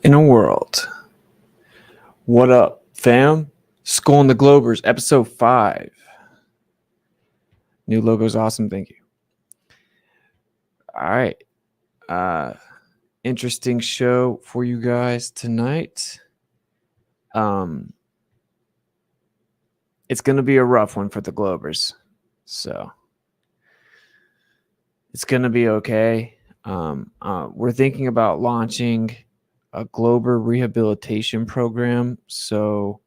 In a world. What up, fam? Skull and the Globers, episode 5. New logo's awesome, thank you. All right. Interesting show for you guys tonight. It's going to be a rough one for the Globers. So it's going to be okay. We're thinking about launching a Glober rehabilitation program. So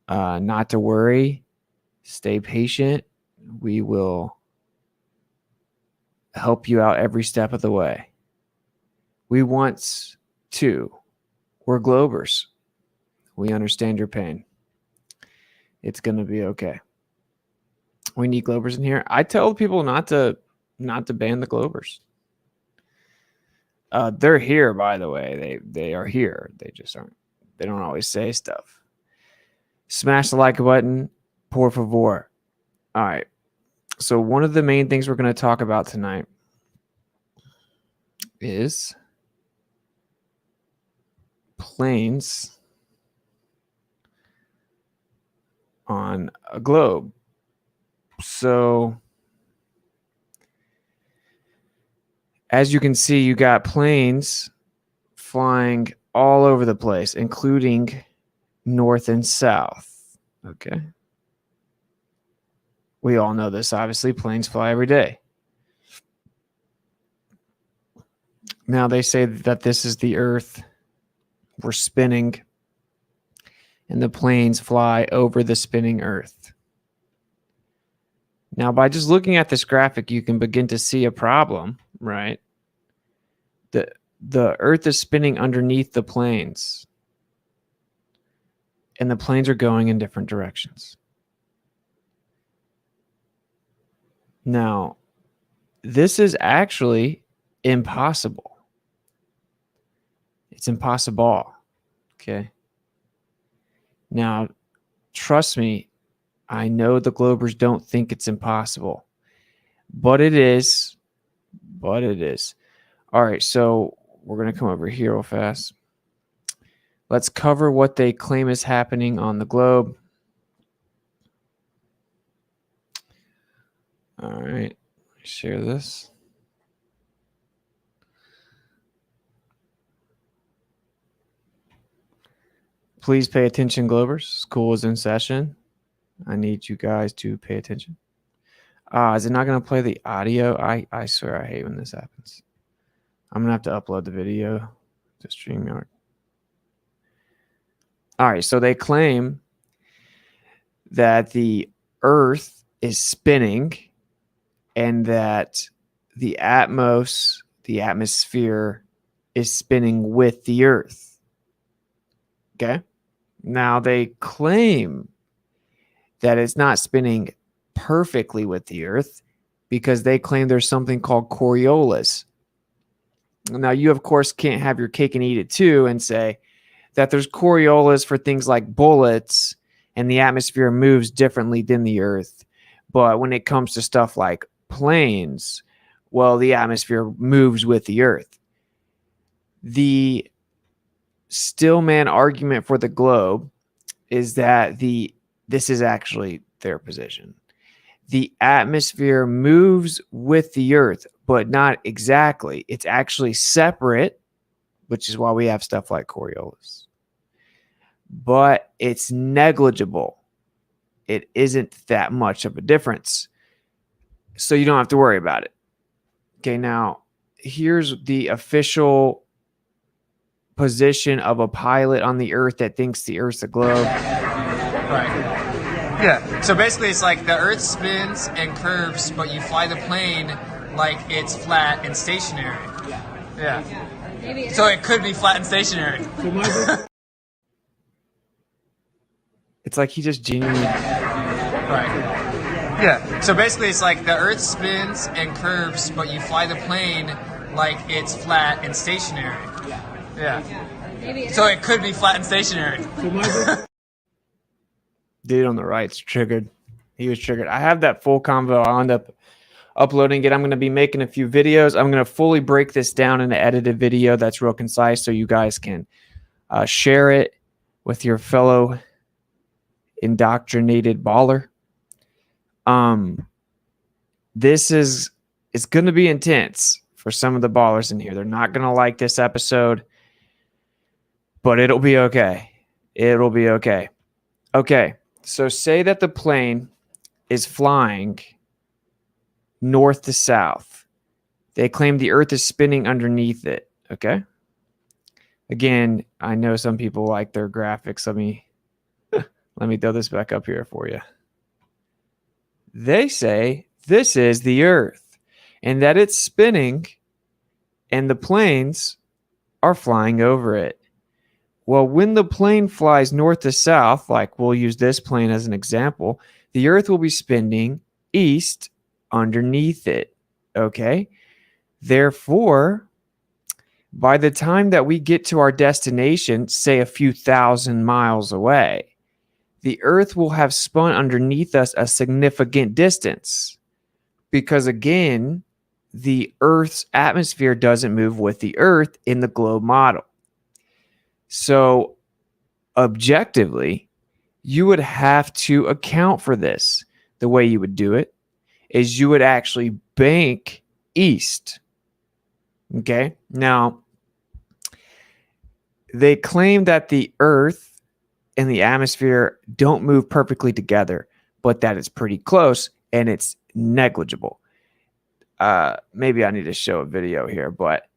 not to worry. Stay patient. We will help you out every step of the way. We want to. We're Globers. We understand your pain. It's going to be okay. We need Globers in here. I tell people not to ban the Globers. They're here, by the way. They are here. They just aren't. They don't always say stuff. Smash the like button, por favor. All right. So one of the main things we're going to talk about tonight is planes on a globe. So as you can see, you got planes flying all over the place, including north and south. Okay. We all know this, obviously. Planes fly every day. Now, they say that this is the Earth. We're spinning, and the planes fly over the spinning Earth. Now, by just looking at this graphic, you can begin to see a problem, right? The Earth is spinning underneath the planes, and the planes are going in different directions. Now, this is actually impossible. It's impossible. Okay. Now, trust me, I know the Globers don't think it's impossible, but it is. But it is. All right, so we're going to come over here real fast. Let's cover what they claim is happening on the globe. All right, share this. Please pay attention, Globers. School is in session. I need you guys to pay attention. Is it not going to play the audio? I swear I hate when this happens. I'm going to have to upload the video to StreamYard. All right, so they claim that the Earth is spinning and that the atmosphere is spinning with the Earth. Okay? Now, they claim that it's not spinning perfectly with the Earth because they claim there's something called Coriolis. Now, you, of course, can't have your cake and eat it too and say that there's Coriolis for things like bullets and the atmosphere moves differently than the Earth. But when it comes to stuff like planes, well, the atmosphere moves with the Earth. The Stillman argument for the globe is that this is actually their position. The atmosphere moves with the Earth, but not exactly. It's actually separate, which is why we have stuff like Coriolis. But it's negligible. It isn't that much of a difference. So you don't have to worry about it. Okay, now here's the official position of a pilot on the Earth that thinks the Earth's a globe. Right. Yeah. So basically, it's like the Earth spins and curves, but you fly the plane like it's flat and stationary. Yeah. So it could be flat and stationary. It's like he just genuinely. Right. Yeah. So basically, it's like the Earth spins and curves, but you fly the plane like it's flat and stationary. Yeah. So it could be flat and stationary. Dude on the right's triggered. He was triggered. I have that full convo. I'll end up uploading it. I'm going to be making a few videos. I'm going to fully break this down in an edited video that's real concise so you guys can share it with your fellow indoctrinated baller. It's going to be intense for some of the ballers in here. They're not going to like this episode, but it'll be okay. It'll be okay. Okay, so say that the plane is flying north to south. They claim the Earth is spinning underneath it, okay? Again, I know some people like their graphics. Let me throw this back up here for you. They say this is the Earth and that it's spinning and the planes are flying over it. Well, when the plane flies north to south, like we'll use this plane as an example, the Earth will be spinning east underneath it, okay? Therefore, by the time that we get to our destination, say a few thousand miles away, the Earth will have spun underneath us a significant distance because, again, the Earth's atmosphere doesn't move with the Earth in the globe model. So, objectively, you would have to account for this. The way you would do it is you would actually bank east. Okay? Now, they claim that the Earth and the atmosphere don't move perfectly together, but that it's pretty close and it's negligible. Maybe I need to show a video here, but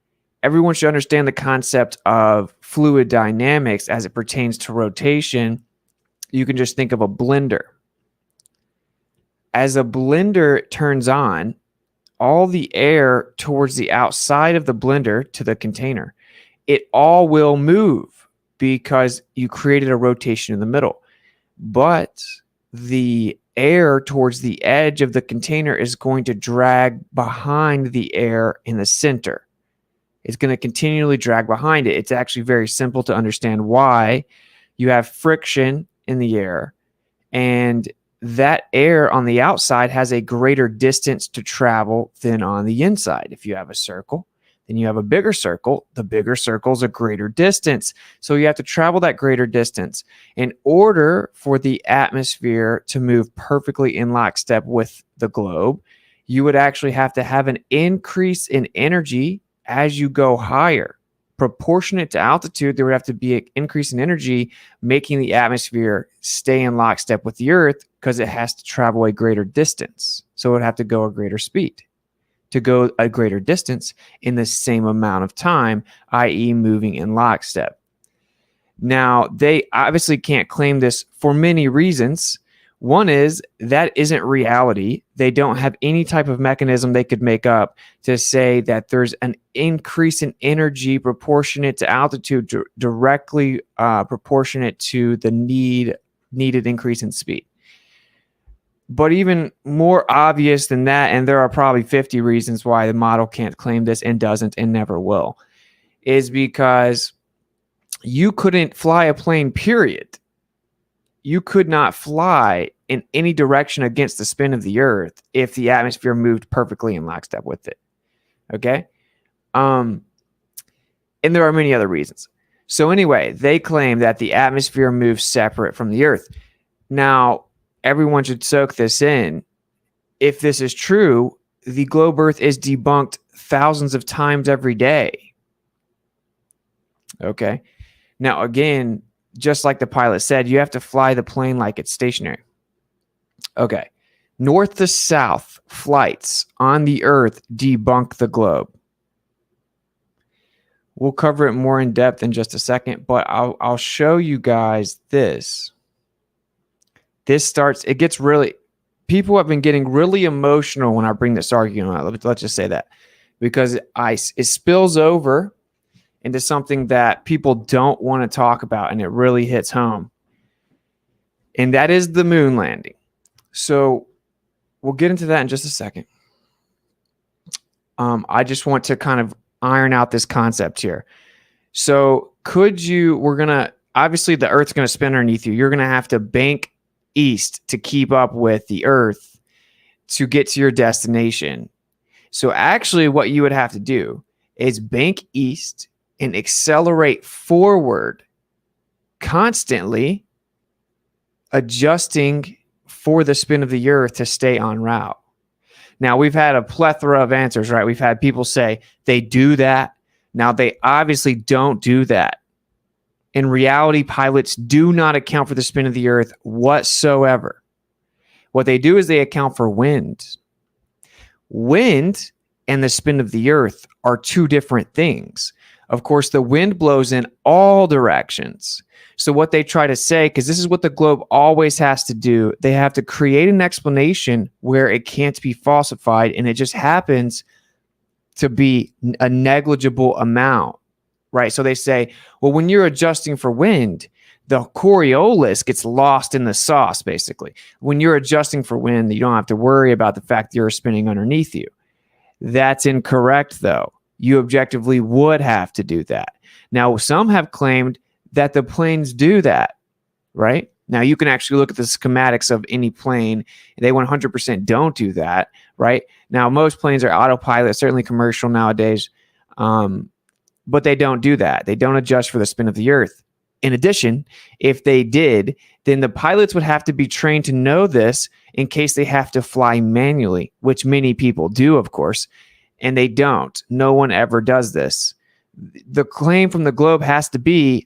everyone should understand the concept of fluid dynamics as it pertains to rotation. You can just think of a blender. As a blender turns on, all the air towards the outside of the blender to the container, it all will move because you created a rotation in the middle. But the air towards the edge of the container is going to drag behind the air in the center. It's going to continually drag behind it. It's actually very simple to understand why. You have friction in the air, and that air on the outside has a greater distance to travel than on the inside. If you have a circle, then you have a bigger circle. The bigger circle is a greater distance. So you have to travel that greater distance. In order for the atmosphere to move perfectly in lockstep with the globe, you would actually have to have an increase in energy as you go higher. Proportionate to altitude, there would have to be an increase in energy, making the atmosphere stay in lockstep with the Earth because it has to travel a greater distance. So it would have to go a greater speed to go a greater distance in the same amount of time, i.e. moving in lockstep. Now, they obviously can't claim this for many reasons. One is that isn't reality. They don't have any type of mechanism they could make up to say that there's an increase in energy proportionate to altitude, directly proportionate to the needed increase in speed. But even more obvious than that, and there are probably 50 reasons why the model can't claim this and doesn't and never will, is because you couldn't fly a plane, period. You could not fly in any direction against the spin of the Earth if the atmosphere moved perfectly in lockstep with it. Okay? And there are many other reasons. So anyway, they claim that the atmosphere moves separate from the Earth. Now, everyone should soak this in. If this is true, the globe Earth is debunked thousands of times every day. Okay? Now, again, just like the pilot said, you have to fly the plane like it's stationary. Okay. North to south flights on the Earth debunk the globe. We'll cover it more in depth in just a second, but I'll show you guys this. It gets really, people have been getting really emotional when I bring this argument out. Let's just say that, because it spills over into something that people don't want to talk about, and it really hits home. And that is the moon landing. So we'll get into that in just a second. I just want to kind of iron out this concept here. So obviously the Earth's going to spin underneath you. You're going to have to bank east to keep up with the Earth to get to your destination. So actually what you would have to do is bank east and accelerate forward constantly, adjusting for the spin of the Earth to stay on route. Now, we've had a plethora of answers, right? We've had people say they do that. Now, they obviously don't do that. In reality, pilots do not account for the spin of the Earth whatsoever. What they do is they account for wind. Wind and the spin of the Earth are two different things. Of course, the wind blows in all directions. So what they try to say, because this is what the globe always has to do, they have to create an explanation where it can't be falsified, and it just happens to be a negligible amount, right? So they say, well, when you're adjusting for wind, the Coriolis gets lost in the sauce, basically. When you're adjusting for wind, you don't have to worry about the fact that you're spinning underneath you. That's incorrect, though. You objectively would have to do that. Now, some have claimed that the planes do that, right? Now, you can actually look at the schematics of any plane. They 100% don't do that, right? Now, most planes are autopilot, certainly commercial nowadays, but they don't do that. They don't adjust for the spin of the Earth. In addition, if they did, then the pilots would have to be trained to know this in case they have to fly manually, which many people do, of course. And they don't. No one ever does this. The claim from the globe has to be,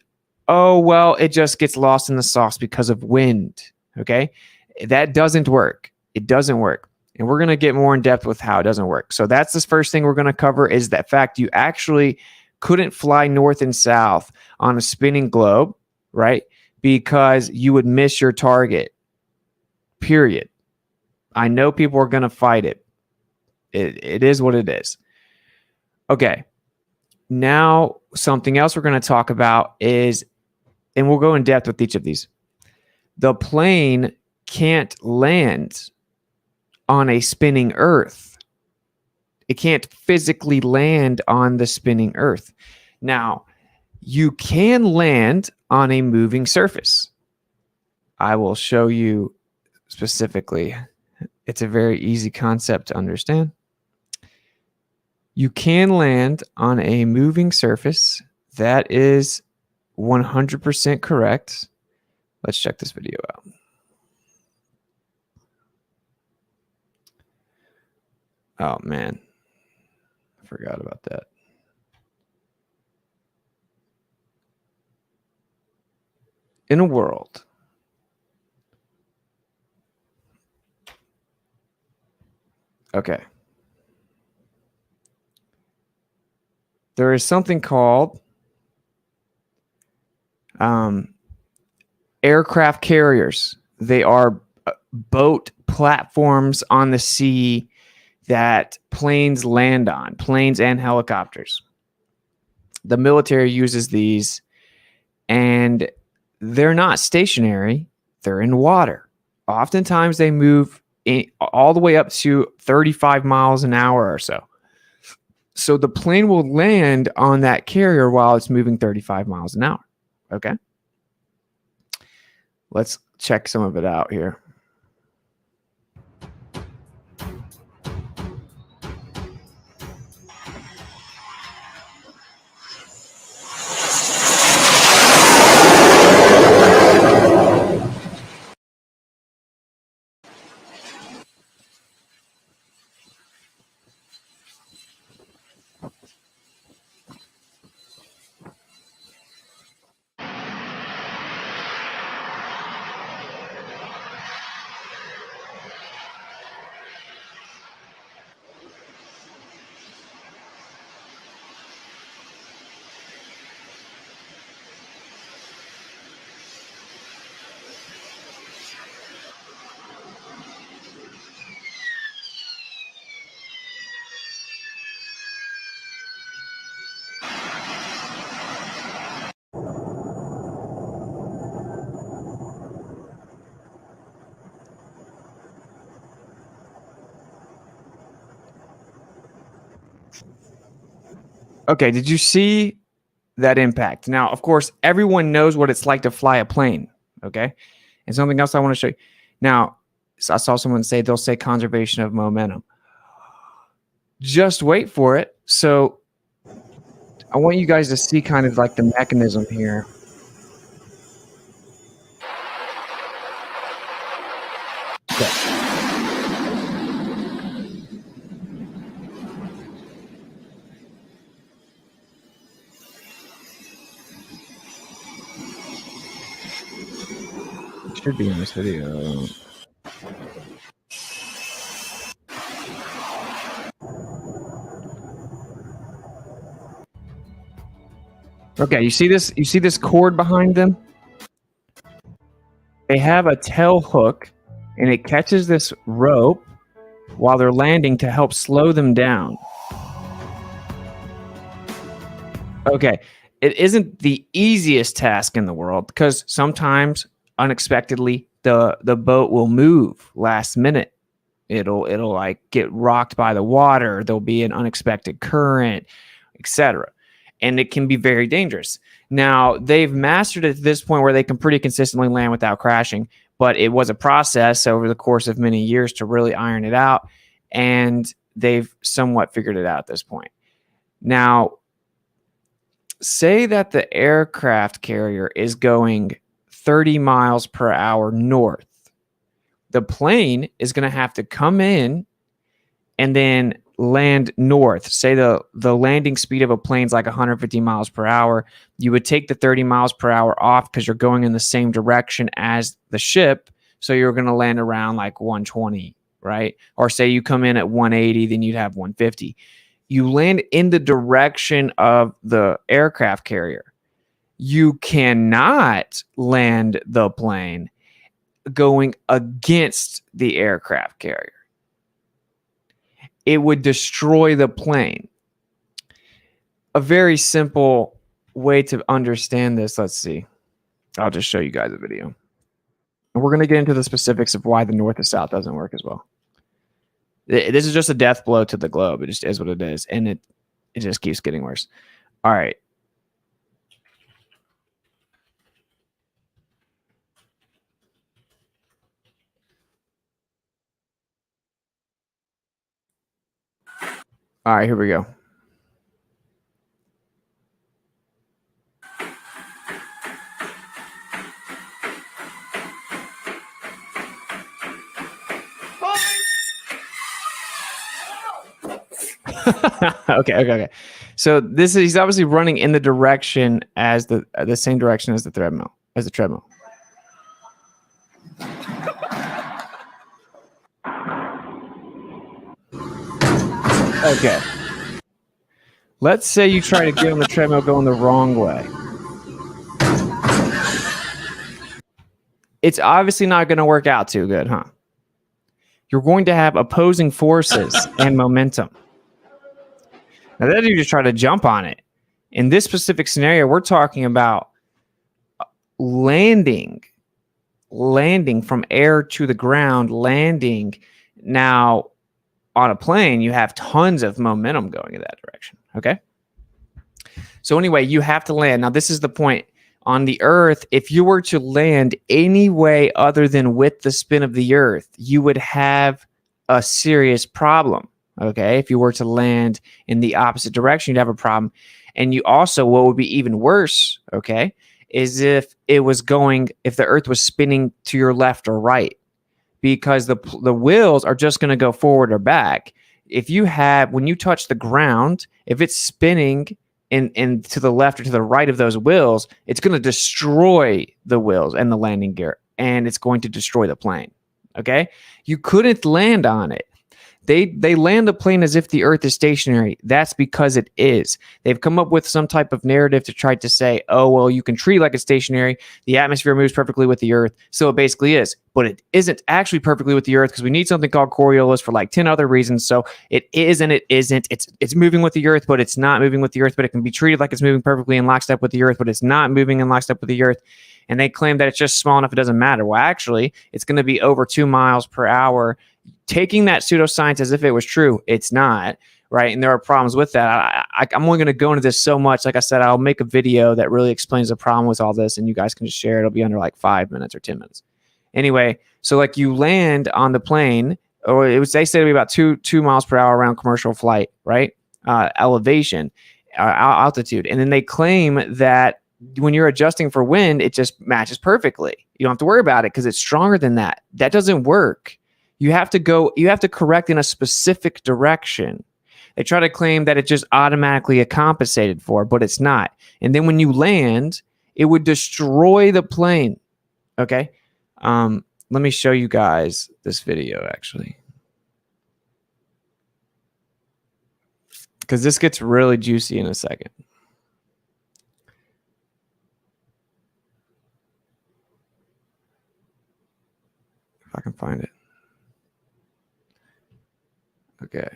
oh, well, it just gets lost in the sauce because of wind. Okay? That doesn't work. It doesn't work. And we're going to get more in depth with how it doesn't work. So that's the first thing we're going to cover, is that fact you actually couldn't fly north and south on a spinning globe, right? Because you would miss your target. Period. I know people are going to fight it. It is what it is. Okay. Now, something else we're going to talk about is, and we'll go in depth with each of these. The plane can't land on a spinning Earth. It can't physically land on the spinning Earth. Now, you can land on a moving surface. I will show you specifically. It's a very easy concept to understand. You can land on a moving surface. That is 100% correct. Let's check this video out. Oh, man. I forgot about that. In a world okay. There is something called aircraft carriers. They are boat platforms on the sea that planes land on, planes and helicopters. The military uses these, and they're not stationary. They're in water. Oftentimes they move all the way up to 35 miles an hour or so. So the plane will land on that carrier while it's moving 35 miles an hour. Okay. Let's check some of it out here. Okay, did you see that impact? Now, of course, everyone knows what it's like to fly a plane, okay? And something else I want to show you. Now, I saw someone say they'll say conservation of momentum. Just wait for it. So I want you guys to see kind of like the mechanism here. Okay. Should be in this video. Okay, you see this? You see this cord behind them? They have a tail hook, and it catches this rope while they're landing to help slow them down. Okay, it isn't the easiest task in the world because sometimes unexpectedly the boat will move last minute. It'll like get rocked by the water. There'll be an unexpected current, etc. And it can be very dangerous. Now, they've mastered it to this point where they can pretty consistently land without crashing, but it was a process over the course of many years to really iron it out, and they've somewhat figured it out at this point. Now, say that the aircraft carrier is going 30 miles per hour north. The plane is going to have to come in and then land north. Say the landing speed of a plane is like 150 miles per hour. You would take the 30 miles per hour off because you're going in the same direction as the ship. So you're going to land around like 120, right? Or say you come in at 180, then you'd have 150. You land in the direction of the aircraft carrier. You cannot land the plane going against the aircraft carrier. It would destroy the plane. A very simple way to understand this, let's see. I'll just show you guys a video. And we're going to get into the specifics of why the north to south doesn't work as well. This is just a death blow to the globe. It just is what it is. And it just keeps getting worse. All right. All right, here we go. Okay. So he's obviously running in the direction as the same direction as the treadmill. Okay. Let's say you try to get on the treadmill going the wrong way. It's obviously not going to work out too good, huh? You're going to have opposing forces and momentum. Now, then you just try to jump on it. In this specific scenario, we're talking about landing landing from air to the ground, landing. Now, on a plane, you have tons of momentum going in that direction. Okay. So anyway, you have to land. Now, this is the point. On the Earth, if you were to land any way other than with the spin of the Earth, you would have a serious problem. Okay. If you were to land in the opposite direction, you'd have a problem. And you also, what would be even worse, okay, is if the Earth was spinning to your left or right, because the wheels are just going to go forward or back. When you touch the ground, if it's spinning in to the left or to the right of those wheels, it's going to destroy the wheels and the landing gear, and it's going to destroy the plane. Okay? You couldn't land on it. They land the plane as if the Earth is stationary. That's because it is. They've come up with some type of narrative to try to say, oh, well, you can treat it like it's stationary. The atmosphere moves perfectly with the Earth. So it basically is. But it isn't actually perfectly with the Earth because we need something called Coriolis for like 10 other reasons. So it is and it isn't. It's moving with the Earth, but it's not moving with the Earth. But it can be treated like it's moving perfectly in lockstep with the Earth, but it's not moving in lockstep with the Earth. And they claim that it's just small enough it doesn't matter. Well, actually, it's going to be over 2 miles per hour. Taking that pseudoscience as if it was true, it's not, right? And there are problems with that. I'm only going to go into this so much. Like I said, I'll make a video that really explains the problem with all this, and you guys can just share it. It'll be under like 5 minutes or 10 minutes. Anyway, so like you land on the plane, or they say it'll be about 2 miles per hour around commercial flight, right? Elevation, altitude. And then they claim that when you're adjusting for wind, it just matches perfectly. You don't have to worry about it because it's stronger than that. That doesn't work. You have to correct in a specific direction. They try to claim that it just automatically compensated for, but it's not. And then when you land, it would destroy the plane. Okay. Let me show you guys this video actually, because this gets really juicy in a second. If I can find it. Okay.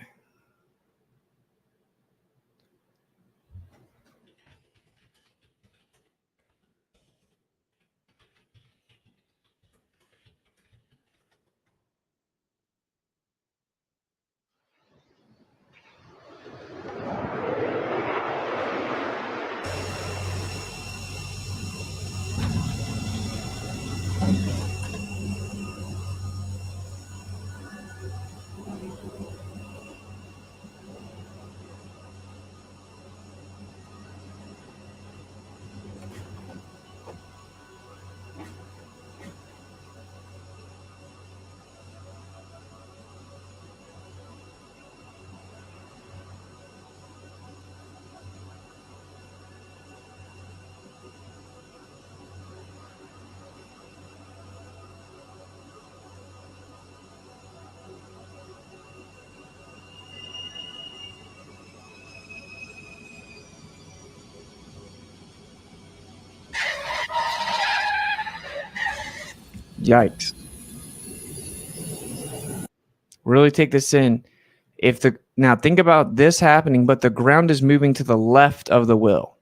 Yikes. Really take this in. Now think about this happening, but the ground is moving to the left of the wheel.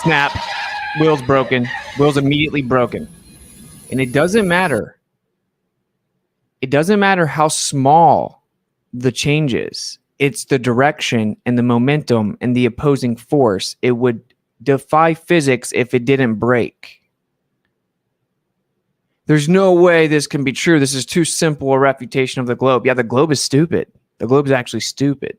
Snap. Wheel's broken. Wheel's immediately broken. And it doesn't matter. It doesn't matter how small the change is. It's the direction and the momentum and the opposing force. It would defy physics if it didn't break. There's no way this can be true. This is too simple a refutation of the globe. Yeah, the globe is stupid. The globe is actually stupid.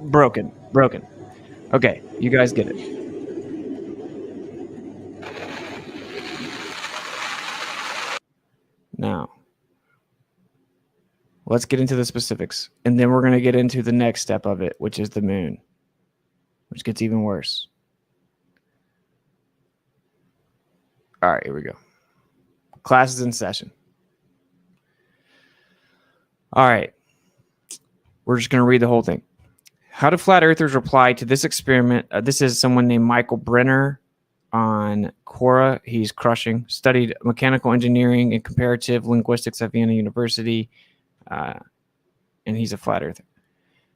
Broken. Okay, you guys get it. Now, let's get into the specifics. And then we're going to get into the next step of it, which is the moon, which gets even worse. All right, here we go. Class is in session. All right. We're just going to read the whole thing. How do flat earthers reply to this experiment? This is someone named Michael Brenner on Quora. He's crushing. Studied mechanical engineering and comparative linguistics at Vienna University. And he's a flat earther.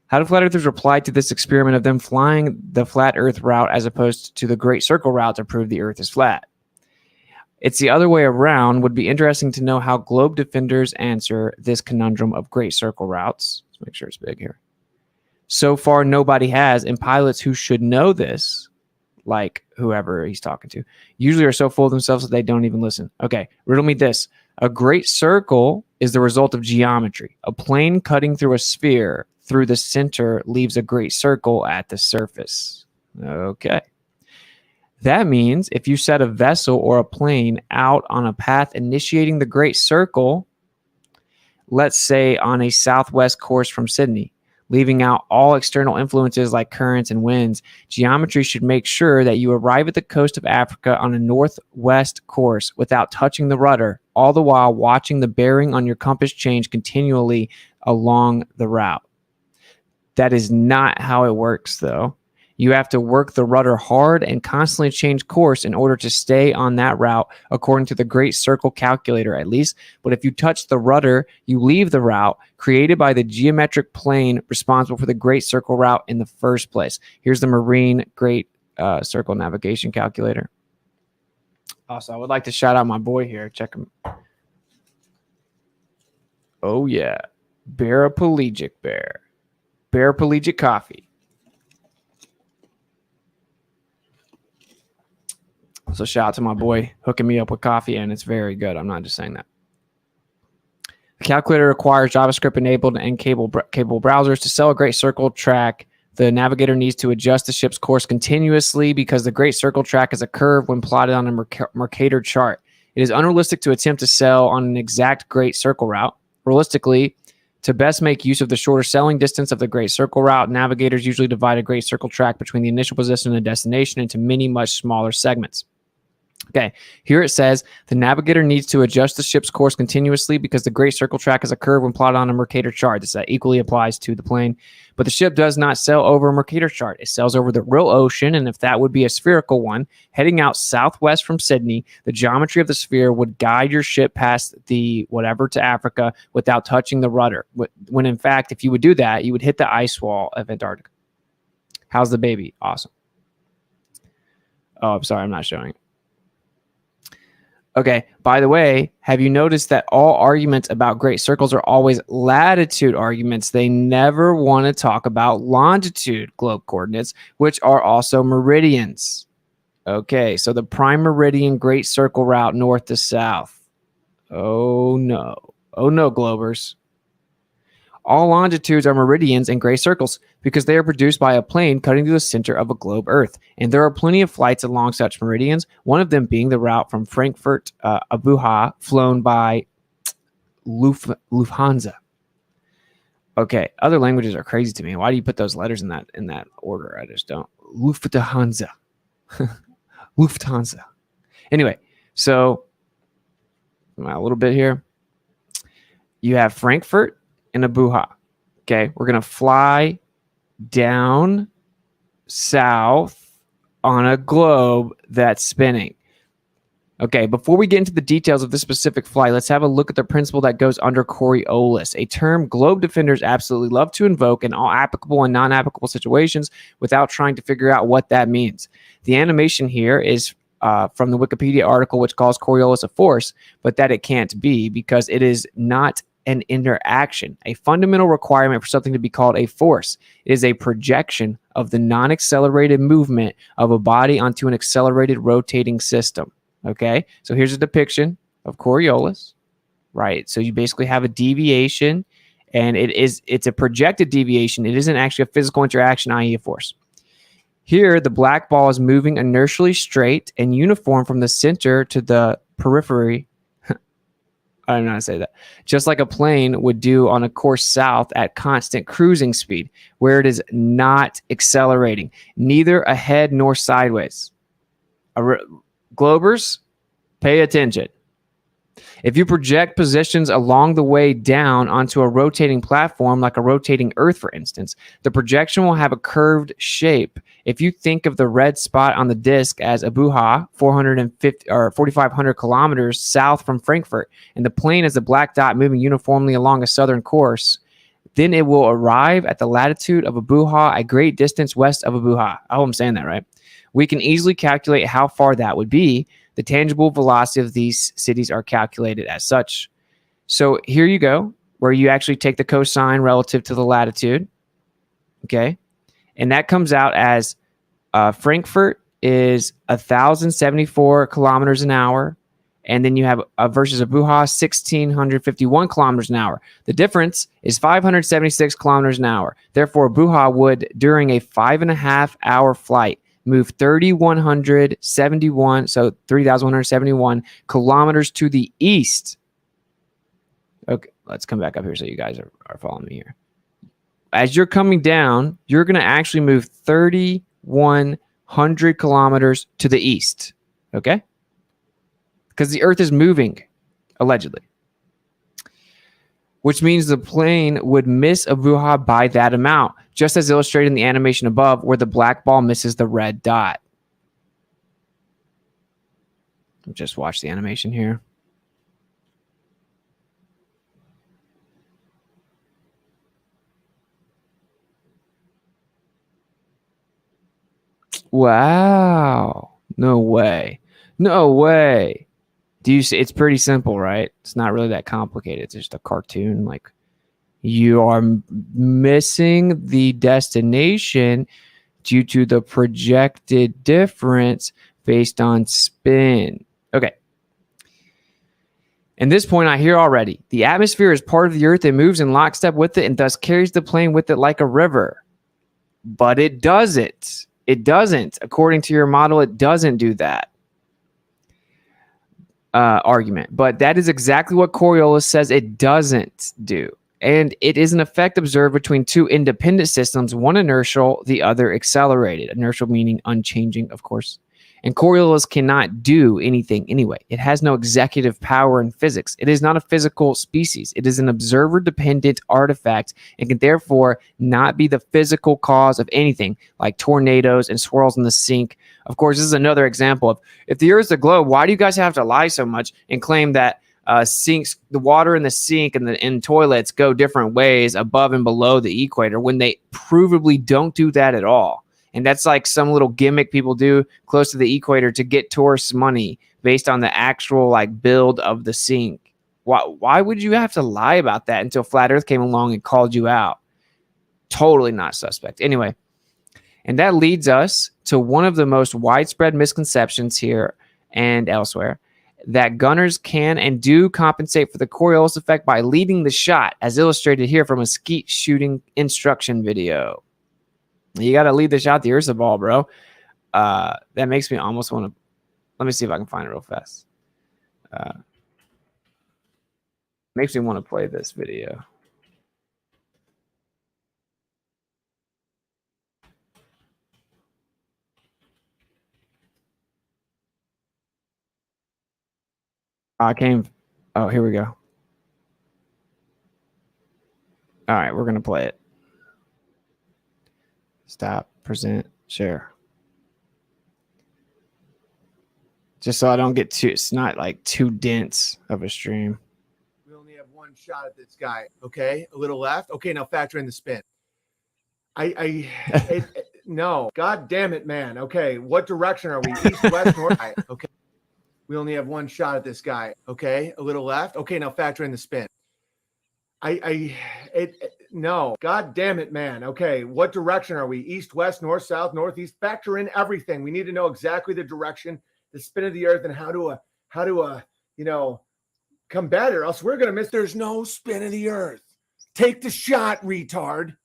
How do flat earthers reply to this experiment of them flying the flat earth route as opposed to the great circle route to prove the earth is flat? It's the other way around. Would be interesting to know how globe defenders answer this conundrum of great circle routes. Let's make sure it's big here. So far, nobody has, and pilots who should know this, like whoever he's talking to, usually are so full of themselves that they don't even listen. Okay, riddle me this. A great circle is the result of geometry. A plane cutting through a sphere through the center leaves a great circle at the surface. Okay. That means if you set a vessel or a plane out on a path initiating the great circle, let's say on a southwest course from Sydney, leaving out all external influences like currents and winds, geometry should make sure that you arrive at the coast of Africa on a northwest course without touching the rudder, all the while watching the bearing on your compass change continually along the route. That is not how it works, though. You have to work the rudder hard and constantly change course in order to stay on that route, according to the Great Circle calculator, at least. But if you touch the rudder, you leave the route created by the geometric plane responsible for the Great Circle route in the first place. Here's the Marine Great Circle navigation calculator. Also, I would like to shout out my boy here. Check him. Oh, yeah. Paraplegic Bear. Paraplegic Coffee. So shout out to my boy hooking me up with coffee, and it's very good. I'm not just saying that. The calculator requires JavaScript enabled and capable browsers to sell a great circle track. The navigator needs to adjust the ship's course continuously because the great circle track is a curve when plotted on a Mercator chart. It is unrealistic to attempt to sell on an exact great circle route. Realistically, to best make use of the shorter selling distance of the great circle route, navigators usually divide a great circle track between the initial position and the destination into many much smaller segments. Okay, here it says the navigator needs to adjust the ship's course continuously because the great circle track is a curve when plotted on a Mercator chart. This equally applies to the plane. But the ship does not sail over a Mercator chart. It sails over the real ocean, and if that would be a spherical one, heading out southwest from Sydney, the geometry of the sphere would guide your ship past the whatever to Africa without touching the rudder. When in fact, if you would do that, you would hit the ice wall of Antarctica. How's the baby? Awesome. Oh, I'm sorry, I'm not showing it. Okay, by the way, have you noticed that all arguments about great circles are always latitude arguments? They never want to talk about longitude globe coordinates, which are also meridians. Okay, so the prime meridian great circle route north to south. Oh no, Globers. All longitudes are meridians and great circles because they are produced by a plane cutting through the center of a globe Earth. And there are plenty of flights along such meridians, one of them being the route from Frankfurt, Abuja, flown by Lufthansa. Okay, other languages are crazy to me. Why do you put those letters in that order? I just don't. Lufthansa. Lufthansa. Anyway, so a little bit here. You have Frankfurt and Abuja. Okay, we're going to fly down south on a globe that's spinning. Okay, before we get into the details of this specific flight, let's have a look at the principle that goes under Coriolis, a term globe defenders absolutely love to invoke in all applicable and non-applicable situations without trying to figure out what that means. The animation here is from the Wikipedia article, which calls Coriolis a force, but that it can't be because it is not an interaction. A fundamental requirement for something to be called a force is a projection of the non-accelerated movement of a body onto an accelerated rotating system. Okay, so here's a depiction of Coriolis, right? So you basically have a deviation And it's a projected deviation. It isn't actually a physical interaction, i.e. a force. Here, the black ball is moving inertially straight and uniform from the center to the periphery. I don't know how to say that. Just like a plane would do on a course south at constant cruising speed, where it is not accelerating, neither ahead nor sideways. Globers, pay attention. If you project positions along the way down onto a rotating platform, like a rotating Earth, for instance, the projection will have a curved shape. If you think of the red spot on the disk as Abuja, 450 or 4,500 kilometers south from Frankfurt, and the plane as a black dot moving uniformly along a southern course, then it will arrive at the latitude of Abuja, a great distance west of Abuja. I hope I'm saying that right. We can easily calculate how far that would be. The tangible velocity of these cities are calculated as such. So here you go, where you actually take the cosine relative to the latitude. Okay. And that comes out as Frankfurt is 1,074 kilometers an hour. And then you have versus Abuja, 1,651 kilometers an hour. The difference is 576 kilometers an hour. Therefore, Abuja would, during a 5.5 hour flight, move 3,171 kilometers to the east. Okay, let's come back up here so you guys are following me here. As you're coming down, you're going to actually move 3,100 kilometers to the east. Okay? Because the Earth is moving, allegedly. Which means the plane would miss Abuja by that amount, just as illustrated in the animation above, where the black ball misses the red dot. Just watch the animation here. Wow. No way. No way. Do you see? It's pretty simple, right? It's not really that complicated. It's just a cartoon. Like, you are missing the destination due to the projected difference based on spin. Okay. And this point I hear already. The atmosphere is part of the Earth and moves in lockstep with it and thus carries the plane with it like a river. But it doesn't. It doesn't. According to your model, it doesn't do that. Argument. But that is exactly what Coriolis says it doesn't do. And it is an effect observed between two independent systems, one inertial, the other accelerated. Inertial meaning unchanging, of course. And Coriolis cannot do anything anyway. It has no executive power in physics. It is not a physical species. It is an observer-dependent artifact and can therefore not be the physical cause of anything like tornadoes and swirls in the sink. Of course, this is another example of, if the Earth's a globe, why do you guys have to lie so much and claim that sinks, the water in the sink and in toilets go different ways above and below the equator when they provably don't do that at all? And that's like some little gimmick people do close to the equator to get tourists money based on the actual like build of the sink. Why would you have to lie about that until Flat Earth came along and called you out? Totally not suspect. Anyway, and that leads us to one of the most widespread misconceptions here and elsewhere, that gunners can and do compensate for the Coriolis effect by leading the shot, as illustrated here from a skeet shooting instruction video. You got to lead the shot. The Earth's a ball, bro. That makes me almost want to. Let me see if I can find it real fast. Makes me want to play this video. I came. Oh, here we go. All right, we're gonna play it. Stop, present, share. Just so I don't get too, it's not like too dense of a stream. We only have one shot at this guy. Okay, a little left. Okay, now factor in the spin. No, God damn it, man. Okay, what direction are we? East, west, north? Okay, we only have one shot at this guy. Okay, a little left. Okay, now factor in the spin. No, God damn it, man. Okay, what direction are we? East, west, north, south, northeast? Factor in everything. We need to know exactly the direction, the spin of the Earth, and how to combat it, or else we're gonna miss. There's no spin of the Earth. Take the shot, retard.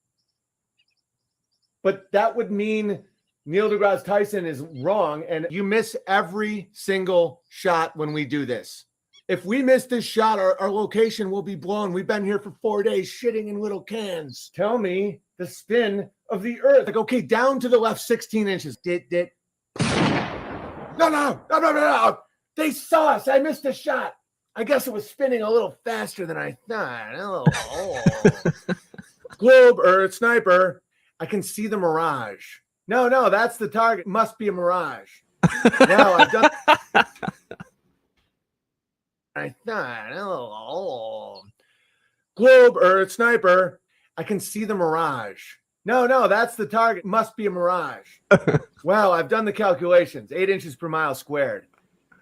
But that would mean Neil deGrasse Tyson is wrong, and you miss every single shot when we do this. If we miss this shot, our location will be blown. We've been here for 4 days shitting in little cans. Tell me the spin of the Earth. Like, okay, down to the left 16 inches. No. They saw us. I missed a shot. I guess it was spinning a little faster than I thought. Oh. Globe, Earth, sniper. I can see the mirage. No, that's the target. Must be a mirage. No, I've done. I thought. Oh. Globe, Earth, sniper. I can see the mirage. No, that's the target. Must be a mirage. Well, I've done the calculations. 8 inches per mile squared.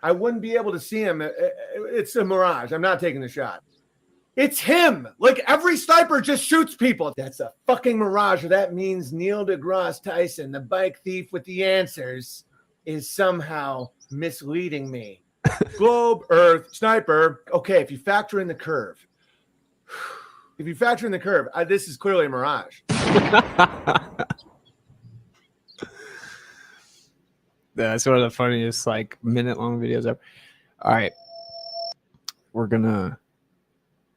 I wouldn't be able to see him. It's a mirage. I'm not taking the shot. It's him. Like, every sniper just shoots people. That's a fucking mirage. That means Neil deGrasse Tyson, the bike thief with the answers, is somehow misleading me. Globe, Earth, sniper. Okay, if you factor in the curve. This is clearly a mirage. That's one of the funniest like minute-long videos ever. All right, we're gonna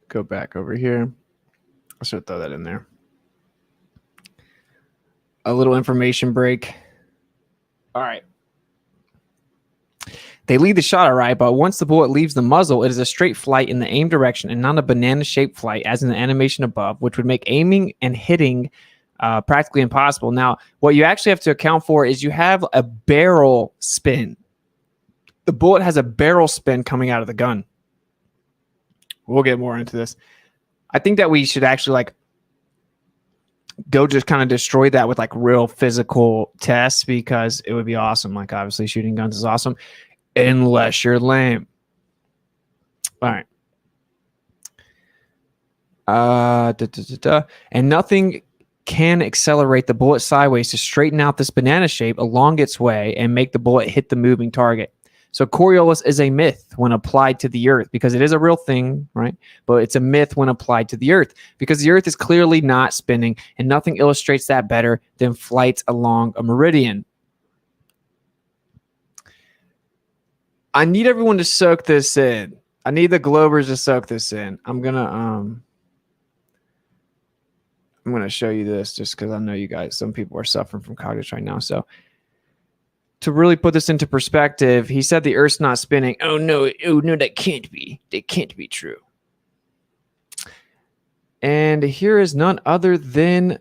go back over here. I should throw that in there. A little information break. All right. They lead the shot all right, but once the bullet leaves the muzzle, it is a straight flight in the aim direction and not a banana-shaped flight as in the animation above, which would make aiming and hitting practically impossible. Now, what you actually have to account for is you have a barrel spin. The bullet has a barrel spin coming out of the gun. We'll get more into this. I think that we should actually like go just kind of destroy that with like real physical tests because it would be awesome. Like obviously shooting guns is awesome unless you're lame. All right. And nothing can accelerate the bullet sideways to straighten out this banana shape along its way and make the bullet hit the moving target. So Coriolis is a myth when applied to the Earth because it is a real thing, right? But it's a myth when applied to the Earth because the Earth is clearly not spinning and nothing illustrates that better than flights along a meridian. I need everyone to soak this in. I need the Globers to soak this in. I'm gonna show you this just because I know you guys, some people are suffering from cognitive right now. So to really put this into perspective, he said the Earth's not spinning. Oh no, that can't be. That can't be true. And here is none other than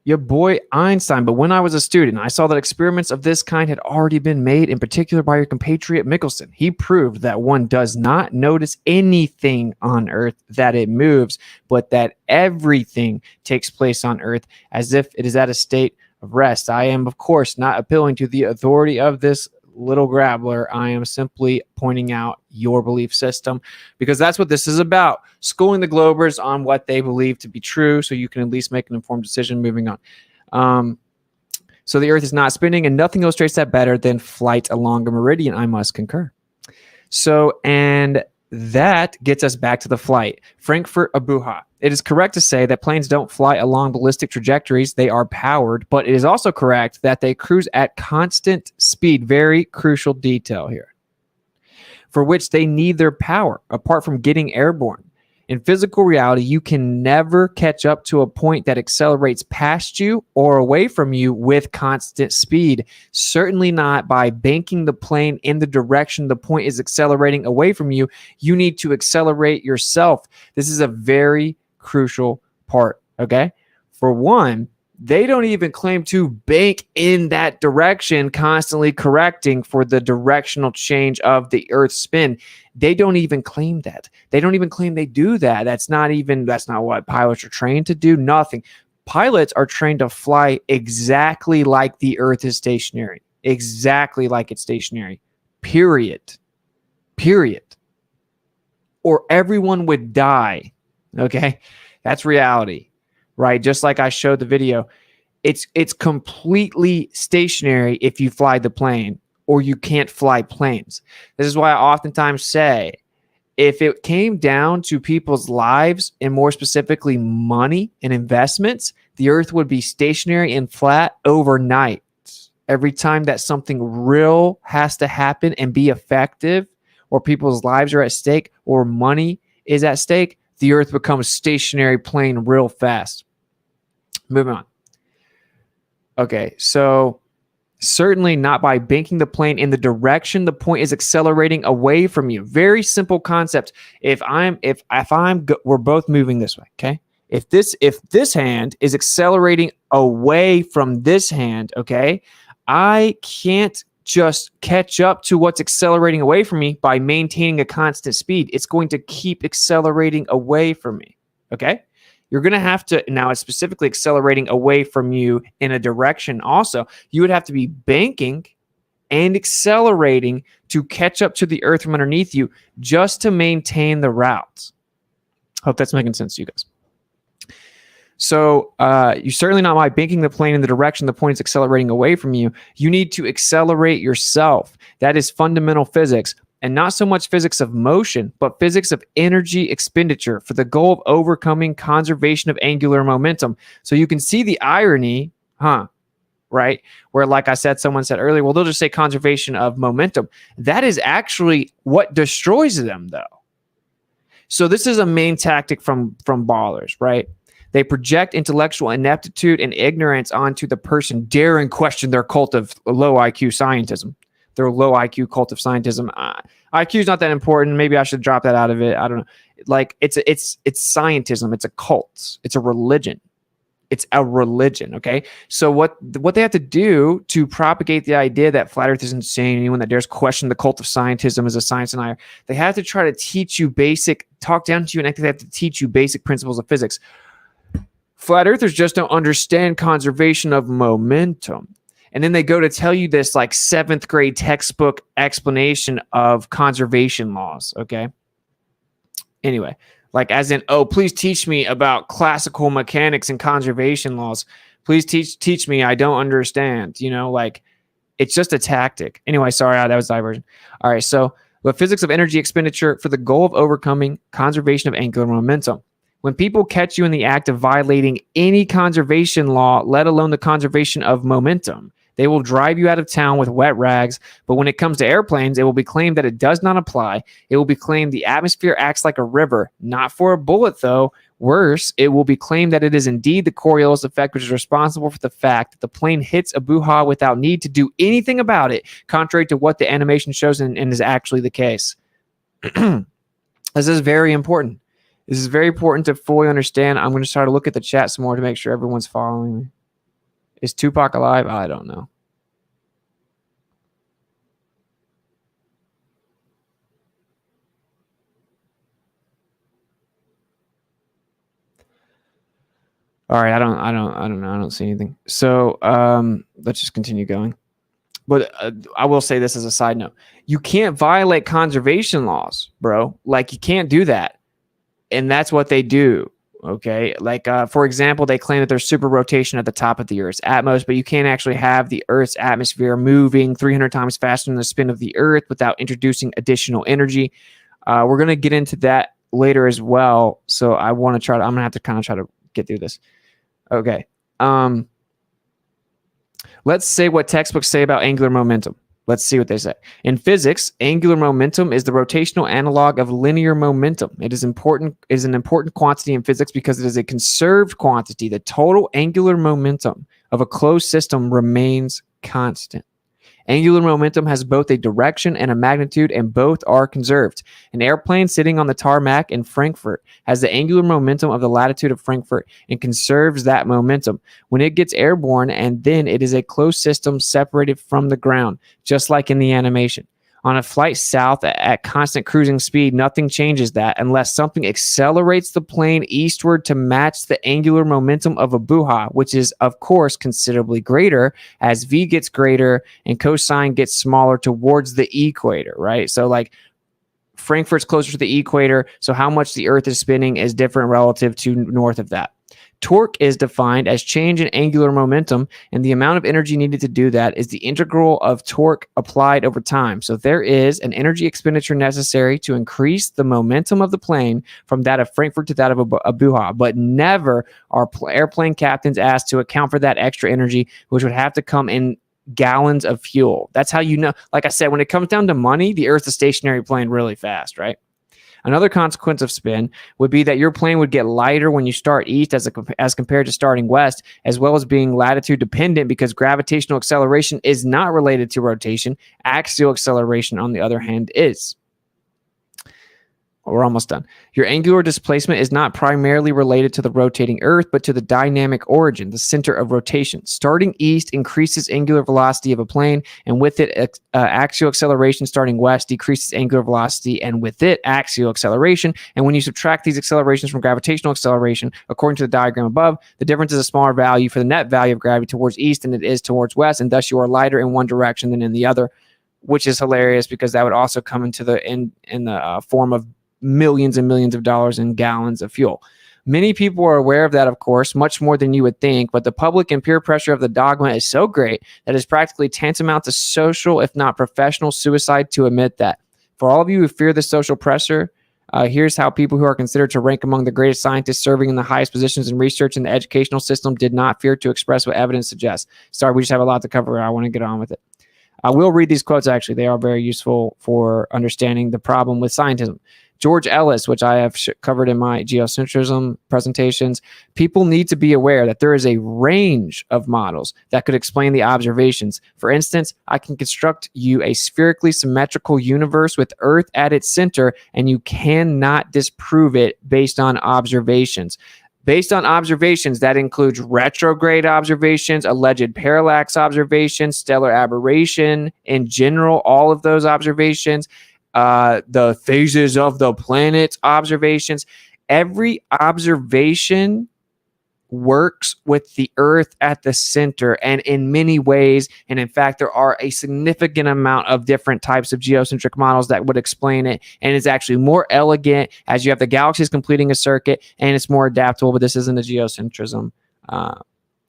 your boy Einstein. But when I was a student, I saw that experiments of this kind had already been made, in particular by your compatriot Michelson. He proved that one does not notice anything on Earth that it moves, but that everything takes place on Earth as if it is at a state of rest. I am, of course, not appealing to the authority of this little grabbler. I am simply pointing out your belief system because that's what this is about. Schooling the Globers on what they believe to be true so you can at least make an informed decision moving on. So the Earth is not spinning and nothing illustrates that better than flight along a meridian. I must concur. So, and that gets us back to the flight. Frankfurt Abuha. It is correct to say that planes don't fly along ballistic trajectories. They are powered, but it is also correct that they cruise at constant speed. Very crucial detail here. For which they need their power, apart from getting airborne. In physical reality, you can never catch up to a point that accelerates past you or away from you with constant speed. Certainly not by banking the plane in the direction the point is accelerating away from you. You need to accelerate yourself. This is a very crucial part, okay? For one, they don't even claim to bank in that direction, constantly correcting for the directional change of the Earth's spin. They don't even claim that. They don't even claim they do that. That's not what pilots are trained to do. Nothing. Pilots are trained to fly exactly like the Earth is stationary. Exactly like it's stationary. Period. Or everyone would die. Okay? That's reality. Right? Just like I showed the video, it's completely stationary if you fly the plane or you can't fly planes. This is why I oftentimes say if it came down to people's lives and more specifically money and investments, the earth would be stationary and flat overnight. Every time that something real has to happen and be effective, or people's lives are at stake, or money is at stake, the earth becomes stationary plane real fast. Moving on. Okay, so certainly not by banking the plane in the direction the point is accelerating away from you. Very simple concept. We're both moving this way, okay? If this hand is accelerating away from this hand, okay, I can't just catch up to what's accelerating away from me by maintaining a constant speed. It's going to keep accelerating away from me, okay? You're going to have to, now it's specifically accelerating away from you in a direction also. You would have to be banking and accelerating to catch up to the earth from underneath you just to maintain the route. Hope that's making sense to you guys. So you're certainly not by banking the plane in the direction the point is accelerating away from you. You need to accelerate yourself. That is fundamental physics, and not so much physics of motion, but physics of energy expenditure for the goal of overcoming conservation of angular momentum. So you can see the irony, right? Where, like I said, someone said earlier, well, they'll just say conservation of momentum. That is actually what destroys them, though. So this is a main tactic from ballers, right? They project intellectual ineptitude and ignorance onto the person, daring question their cult of low IQ scientism. Their low IQ cult of scientism. IQ is not that important. Maybe I should drop that out of it. I don't know. Like it's scientism. It's a cult. It's a religion. It's a religion. Okay. So what they have to do to propagate the idea that flat Earth is insane, anyone that dares question the cult of scientism is a science denier, they have to try to teach you talk down to you, and I think they have to teach you basic principles of physics. Flat earthers just don't understand conservation of momentum. And then they go to tell you this like 7th grade textbook explanation of conservation laws, okay? Anyway, like as in, oh, please teach me about classical mechanics and conservation laws. Please teach me, I don't understand. You know, like it's just a tactic. Anyway, sorry, that was diversion. All right, so the physics of energy expenditure for the goal of overcoming conservation of angular momentum. When people catch you in the act of violating any conservation law, let alone the conservation of momentum, they will drive you out of town with wet rags. But when it comes to airplanes, it will be claimed that it does not apply. It will be claimed the atmosphere acts like a river, not for a bullet, though. Worse, it will be claimed that it is indeed the Coriolis effect, which is responsible for the fact that the plane hits a buha without need to do anything about it, contrary to what the animation shows and is actually the case. This is very important. This is very important to fully understand. I'm going to try to look at the chat some more to make sure everyone's following me. Is Tupac alive? I don't know. All right, I don't know. I don't see anything. So let's just continue going. But I will say this as a side note. You can't violate conservation laws, bro. Like you can't do that. And that's what they do, okay? Like, for example, they claim that there's super rotation at the top of the Earth's atmosphere, but you can't actually have the Earth's atmosphere moving 300 times faster than the spin of the Earth without introducing additional energy. We're going to get into that later as well, so I'm going to have to kind of try to get through this. Okay. Let's say what textbooks say about angular momentum. Let's see what they say. In physics, angular momentum is the rotational analog of linear momentum. It is an important quantity in physics because it is a conserved quantity. The total angular momentum of a closed system remains constant. Angular momentum has both a direction and a magnitude, and both are conserved. An airplane sitting on the tarmac in Frankfurt has the angular momentum of the latitude of Frankfurt and conserves that momentum. When it gets airborne, and then it is a closed system separated from the ground, just like in the animation. On a flight south at constant cruising speed, nothing changes that unless something accelerates the plane eastward to match the angular momentum of a buha, which is, of course, considerably greater as v gets greater and cosine gets smaller towards the equator, right? So, like, Frankfurt's closer to the equator, so how much the Earth is spinning is different relative to north of that. Torque is defined as change in angular momentum, and the amount of energy needed to do that is the integral of torque applied over time. So there is an energy expenditure necessary to increase the momentum of the plane from that of Frankfurt to that of Abuja, but never are airplane captains asked to account for that extra energy, which would have to come in gallons of fuel. That's how you know. Like I said, when it comes down to money, the Earth's a stationary plane really fast, right? Another consequence of spin would be that your plane would get lighter when you start east as compared to starting west, as well as being latitude dependent because gravitational acceleration is not related to rotation. Axial acceleration, on the other hand, is. We're almost done. Your angular displacement is not primarily related to the rotating Earth, but to the dynamic origin, the center of rotation. Starting east increases angular velocity of a plane, and with it, axial acceleration starting west decreases angular velocity, and with it, axial acceleration. And when you subtract these accelerations from gravitational acceleration, according to the diagram above, the difference is a smaller value for the net value of gravity towards east than it is towards west, and thus you are lighter in one direction than in the other, which is hilarious because that would also come into the in the form of millions and millions of dollars in gallons of fuel. Many people are aware of that, of course, much more than you would think, but the public and peer pressure of the dogma is so great that it's practically tantamount to social, if not professional, suicide to admit that. For all of you who fear the social pressure, here's how people who are considered to rank among the greatest scientists serving in the highest positions in research in the educational system did not fear to express what evidence suggests. Sorry, we just have a lot to cover. I want to get on with it. I will read these quotes, actually. They are very useful for understanding the problem with scientism. George Ellis, which I have covered in my geocentrism presentations, people need to be aware that there is a range of models that could explain the observations. For instance, I can construct you a spherically symmetrical universe with Earth at its center, and you cannot disprove it based on observations. Based on observations, that includes retrograde observations, alleged parallax observations, stellar aberration, in general, all of those observations, the phases of the planets observations. Every observation works with the Earth at the center and in many ways. And in fact, there are a significant amount of different types of geocentric models that would explain it. And it's actually more elegant as you have the galaxies completing a circuit, and it's more adaptable, but this isn't a geocentrism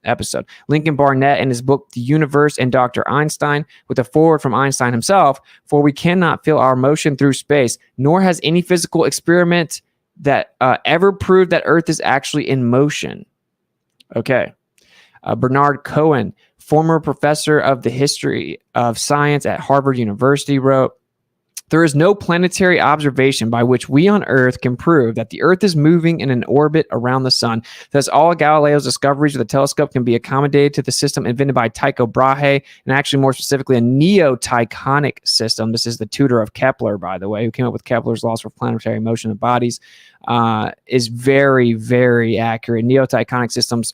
episode. Lincoln Barnett in his book, The Universe, and Dr. Einstein, with a foreword from Einstein himself, for we cannot feel our motion through space, nor has any physical experiment that ever proved that Earth is actually in motion. Okay. Bernard Cohen, former professor of the history of science at Harvard University, wrote, there is no planetary observation by which we on Earth can prove that the Earth is moving in an orbit around the sun. Thus, all Galileo's discoveries of the telescope can be accommodated to the system invented by Tycho Brahe, and actually more specifically a neo-Tychonic system. This is the tutor of Kepler, by the way, who came up with Kepler's laws for planetary motion of bodies. Is very, very accurate. Neo-Tychonic systems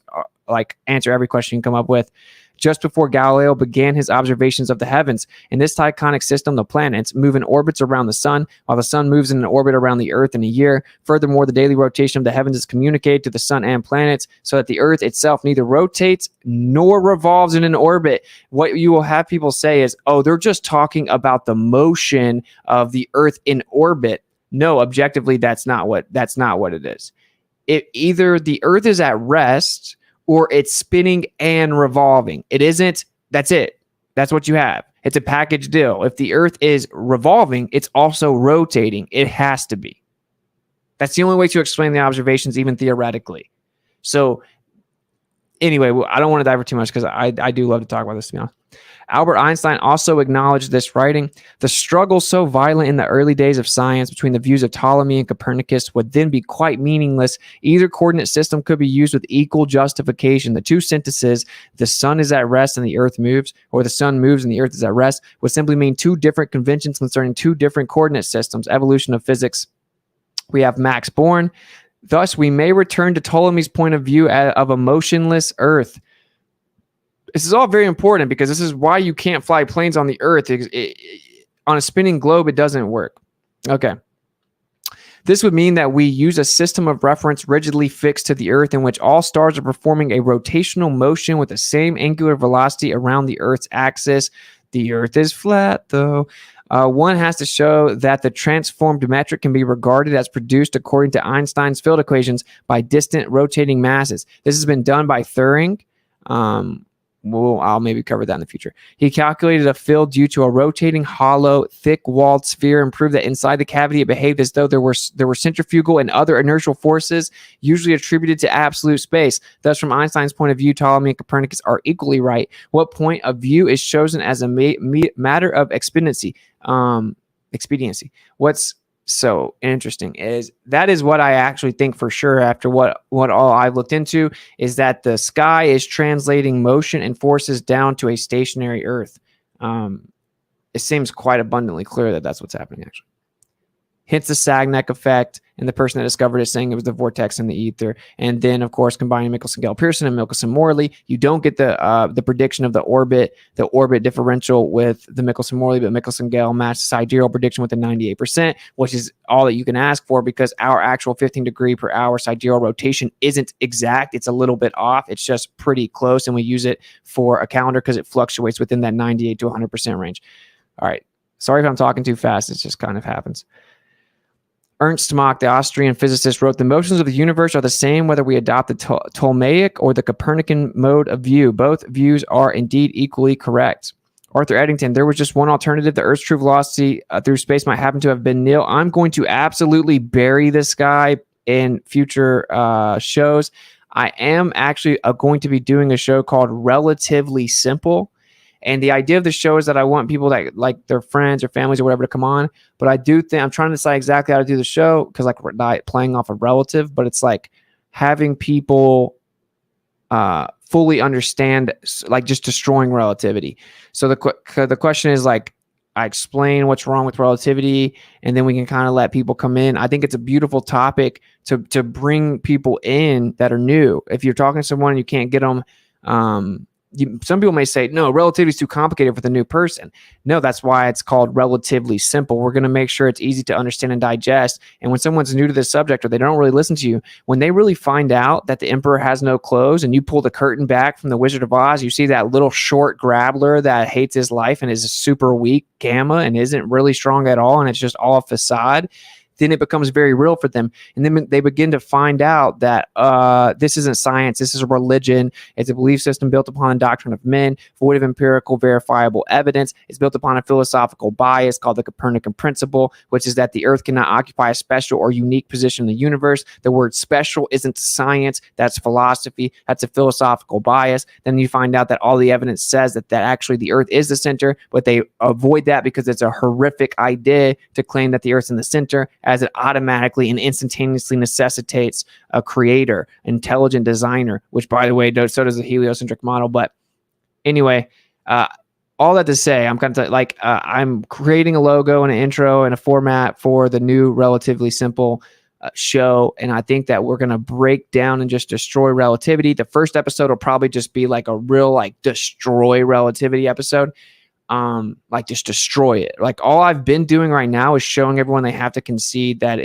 answer every question you can come up with. Just before Galileo began his observations of the heavens. In this Tychonic system, the planets move in orbits around the sun, while the sun moves in an orbit around the Earth in a year. Furthermore, the daily rotation of the heavens is communicated to the sun and planets, so that the Earth itself neither rotates nor revolves in an orbit. What you will have people say is, oh, they're just talking about the motion of the Earth in orbit. No, objectively, that's not what it is. Either the Earth is at rest or it's spinning and revolving. It isn't. That's it. That's what you have. It's a package deal. If the Earth is revolving, it's also rotating. It has to be. That's the only way to explain the observations, even theoretically. So anyway, I don't want to dive too much because I do love to talk about this, to be honest. Albert Einstein also acknowledged this, writing, the struggle so violent in the early days of science between the views of Ptolemy and Copernicus would then be quite meaningless. Either coordinate system could be used with equal justification. The two sentences, the sun is at rest and the Earth moves, or the sun moves and the Earth is at rest, would simply mean two different conventions concerning two different coordinate systems. Evolution of physics. We have Max Born. Thus, we may return to Ptolemy's point of view of a motionless Earth. This is all very important because this is why you can't fly planes on the Earth. On a spinning globe, it doesn't work. Okay. This would mean that we use a system of reference rigidly fixed to the Earth in which all stars are performing a rotational motion with the same angular velocity around the Earth's axis. The Earth is flat, though. One has to show that the transformed metric can be regarded as produced according to Einstein's field equations by distant rotating masses. This has been done by Turing. I'll maybe cover that in the future. He calculated a field due to a rotating, hollow, thick-walled sphere and proved that inside the cavity it behaved as though there were centrifugal and other inertial forces usually attributed to absolute space. Thus, from Einstein's point of view, Ptolemy and Copernicus are equally right. What point of view is chosen as a matter of expediency? What's so interesting is that is what I actually think for sure after what all I've looked into is that the sky is translating motion and forces down to a stationary Earth. It seems quite abundantly clear that that's what's happening actually. Hence the Sagnac effect, and the person that discovered it saying it was the vortex in the ether. And then, of course, combining Michelson-Gale-Pearson and Michelson-Morley, you don't get the prediction of the orbit differential with the Michelson-Morley, but Michelson-Gale matched the sidereal prediction with the 98%, which is all that you can ask for because our actual 15 degree per hour sidereal rotation isn't exact. It's a little bit off. It's just pretty close, and we use it for a calendar because it fluctuates within that 98 to 100% range. All right. Sorry if I'm talking too fast. It just kind of happens. Ernst Mach, the Austrian physicist, wrote, "The motions of the universe are the same whether we adopt the Ptolemaic or the Copernican mode of view. Both views are indeed equally correct." Arthur Eddington, "There was just one alternative. The Earth's true velocity through space might happen to have been nil." I'm going to absolutely bury this guy in future shows. I am actually going to be doing a show called Relatively Simple. And the idea of the show is that I want people that like their friends or families or whatever to come on. But I do think I'm trying to decide exactly how to do the show because like we're not playing off a relative, but it's like having people fully understand, like just destroying relativity. So the question is like, I explain what's wrong with relativity, and then we can kind of let people come in. I think it's a beautiful topic to bring people in that are new. If you're talking to someone and you can't get them, some people may say, no, relativity is too complicated for the new person. No, that's why it's called Relatively Simple. We're going to make sure it's easy to understand and digest. And when someone's new to this subject or they don't really listen to you, when they really find out that the emperor has no clothes and you pull the curtain back from the Wizard of Oz, you see that little short grabbler that hates his life and is super weak gamma and isn't really strong at all, and it's just all a facade, then it becomes very real for them. And then they begin to find out that this isn't science, this is a religion. It's a belief system built upon the doctrine of men, void of empirical verifiable evidence. It's built upon a philosophical bias called the Copernican principle, which is that the Earth cannot occupy a special or unique position in the universe. The word special isn't science, that's philosophy, that's a philosophical bias. Then you find out that all the evidence says that actually the Earth is the center, but they avoid that because it's a horrific idea to claim that the Earth's in the center, as it automatically and instantaneously necessitates a creator, intelligent designer, which, by the way, so does the heliocentric model. But anyway, all that to say, I'm kind of like I'm creating a logo and an intro and a format for the new Relatively Simple show, and I think that we're going to break down and just destroy relativity. The first episode will probably just be like a real like destroy relativity episode. Like just destroy it. Like all I've been doing right now is showing everyone they have to concede that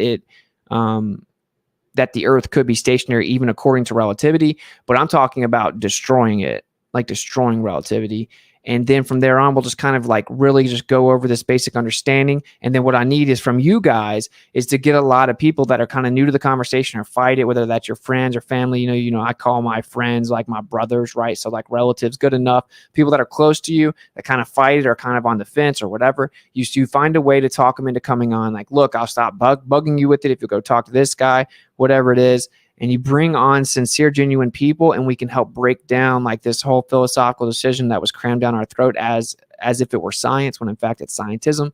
that the Earth could be stationary even according to relativity, but I'm talking about destroying it, like destroying relativity. And then from there on, we'll just kind of like really just go over this basic understanding. And then what I need is from you guys is to get a lot of people that are kind of new to the conversation or fight it, whether that's your friends or family. You know, I call my friends like my brothers, right? So like relatives, good enough. People that are close to you that kind of fight it or kind of on the fence or whatever. You find a way to talk them into coming on. Like, look, I'll stop bugging you with it if you go talk to this guy, whatever it is. And you bring on sincere, genuine people, and we can help break down like this whole philosophical decision that was crammed down our throat as if it were science, when in fact it's scientism.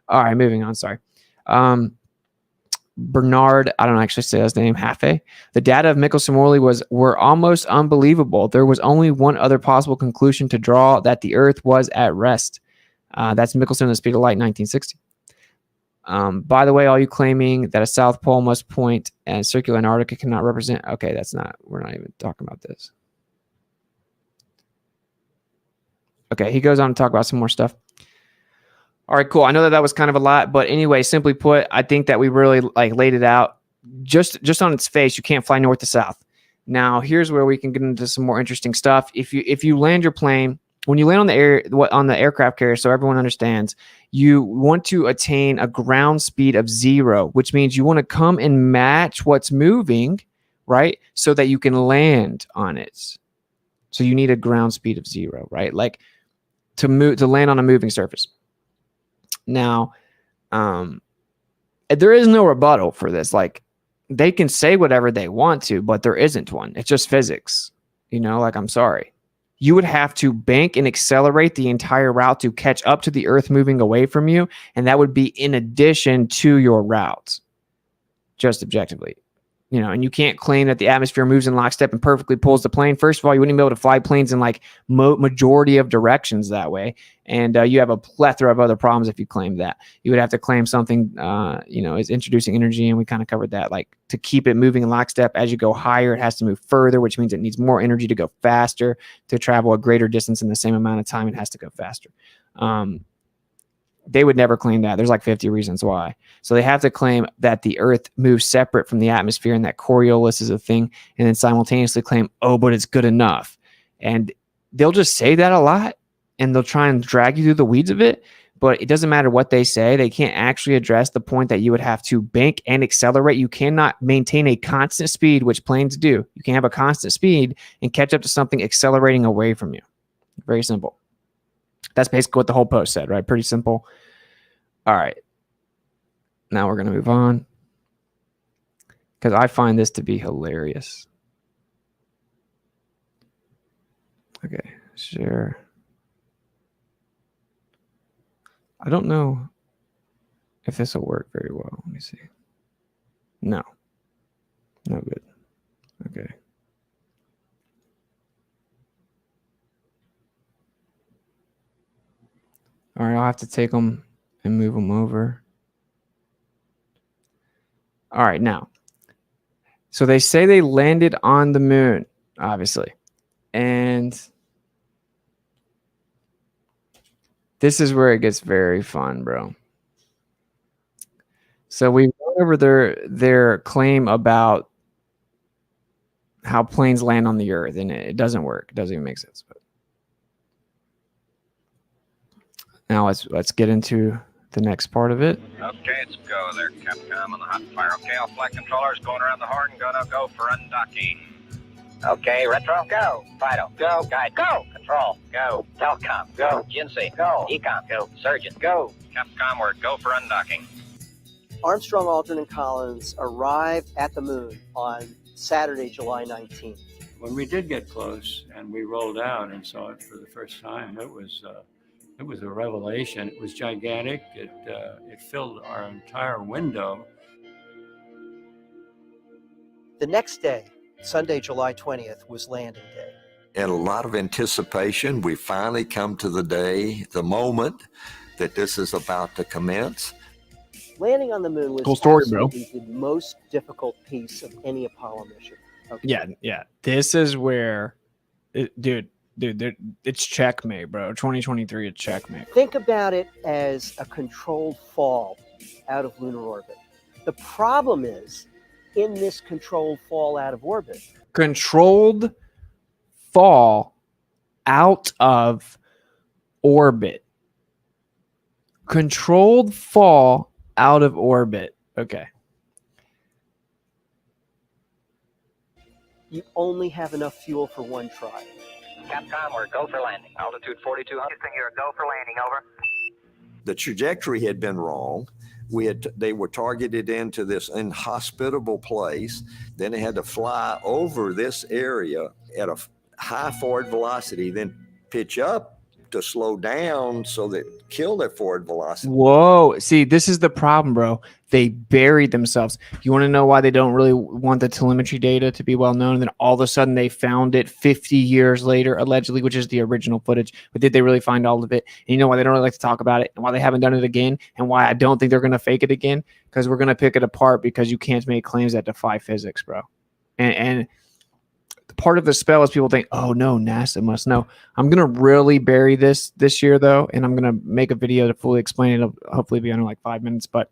All right, moving on. Sorry. Bernard, I don't actually say his name, Hafe. The data of Michelson-Morley were almost unbelievable. There was only one other possible conclusion to draw, that the Earth was at rest. That's Michelson and the Speed of Light, 1960. By the way, all you claiming that a South Pole must point and circular Antarctica cannot represent. Okay, we're not even talking about this. Okay, he goes on to talk about some more stuff. All right, cool. I know that was kind of a lot, but anyway, simply put, I think that we really like laid it out. Just on its face, you can't fly north to south. Now, here's where we can get into some more interesting stuff. If you land your plane when you land on the aircraft carrier, so everyone understands, you want to attain a ground speed of 0, which means you want to come and match what's moving, right? So that you can land on it. So you need a ground speed of 0, right? Like to land on a moving surface. Now, there is no rebuttal for this. Like, they can say whatever they want to, but there isn't one. It's just physics. Like, I'm sorry. You would have to bank and accelerate the entire route to catch up to the Earth moving away from you, and that would be in addition to your route, just objectively. And you can't claim that the atmosphere moves in lockstep and perfectly pulls the plane. First of all, you wouldn't be able to fly planes in like majority of directions that way. And you have a plethora of other problems if you claim that. You would have to claim something, is introducing energy, and we kind of covered that. Like, to keep it moving in lockstep, as you go higher, it has to move further, which means it needs more energy to go faster. To travel a greater distance in the same amount of time, it has to go faster. They would never claim that. There's like 50 reasons why. So they have to claim that the Earth moves separate from the atmosphere and that Coriolis is a thing, and then simultaneously claim, oh, but it's good enough. And they'll just say that a lot, and they'll try and drag you through the weeds of it, but it doesn't matter what they say. They can't actually address the point that you would have to bank and accelerate. You cannot maintain a constant speed, which planes do. You can't have a constant speed and catch up to something accelerating away from you. Very simple. That's basically what the whole post said, right? Pretty simple. All right. Now we're going to move on, because I find this to be hilarious. Okay, share. I don't know if this will work very well. Let me see. No. No good. Okay. All right, I'll have to take them and move them over. All right, now. So they say they landed on the moon, obviously. And this is where it gets very fun, bro. So we went over their claim about how planes land on the Earth, and it doesn't work. It doesn't even make sense. But now let's get into the next part of it. Okay, let's go there, Capcom on the hot fire. Okay, all flight controllers going around the horn, gonna go for undocking. Okay, retro, go. Fido, go. Guide, go. Control, go. Telcom, go. Jinsei, go. Ecom, go. Surgeon, go. Capcom, we're go for undocking. Armstrong, Aldrin, and Collins arrived at the moon on Saturday, July 19th. When we did get close and we rolled out and saw it for the first time, it was a revelation. It was gigantic. It filled our entire window. The next day, Sunday, July 20th, was landing day. In a lot of anticipation, we finally come to the day, the moment that this is about to commence. Landing on the moon was Cool story, bro. absolutely the most difficult piece of any Apollo mission. Okay. Yeah. This is where, dude, it's checkmate, bro. 2023, it's checkmate. Think about it as a controlled fall out of lunar orbit. The problem is, in this controlled fall out of orbit, Controlled fall out of orbit. Controlled fall out of orbit. Okay. you only have enough fuel for one try. Capcom, we're go for landing. Altitude 4,200. You're go for landing, over. The trajectory had been wrong. They were targeted into this inhospitable place. Then they had to fly over this area at a high forward velocity, then pitch up to slow down so that kill their forward velocity. Whoa. See, this is the problem, bro. They buried themselves. You want to know why they don't really want the telemetry data to be well known? And then all of a sudden they found it 50 years later, allegedly, which is the original footage. But did they really find all of it? And you know why they don't really like to talk about it, and why they haven't done it again, and why I don't think they're going to fake it again? Because we're going to pick it apart, because you can't make claims that defy physics, bro. And part of the spell is people think, oh no, NASA must know. I'm going to really bury this year though, and I'm going to make a video to fully explain it. It'll hopefully be under like 5 minutes. But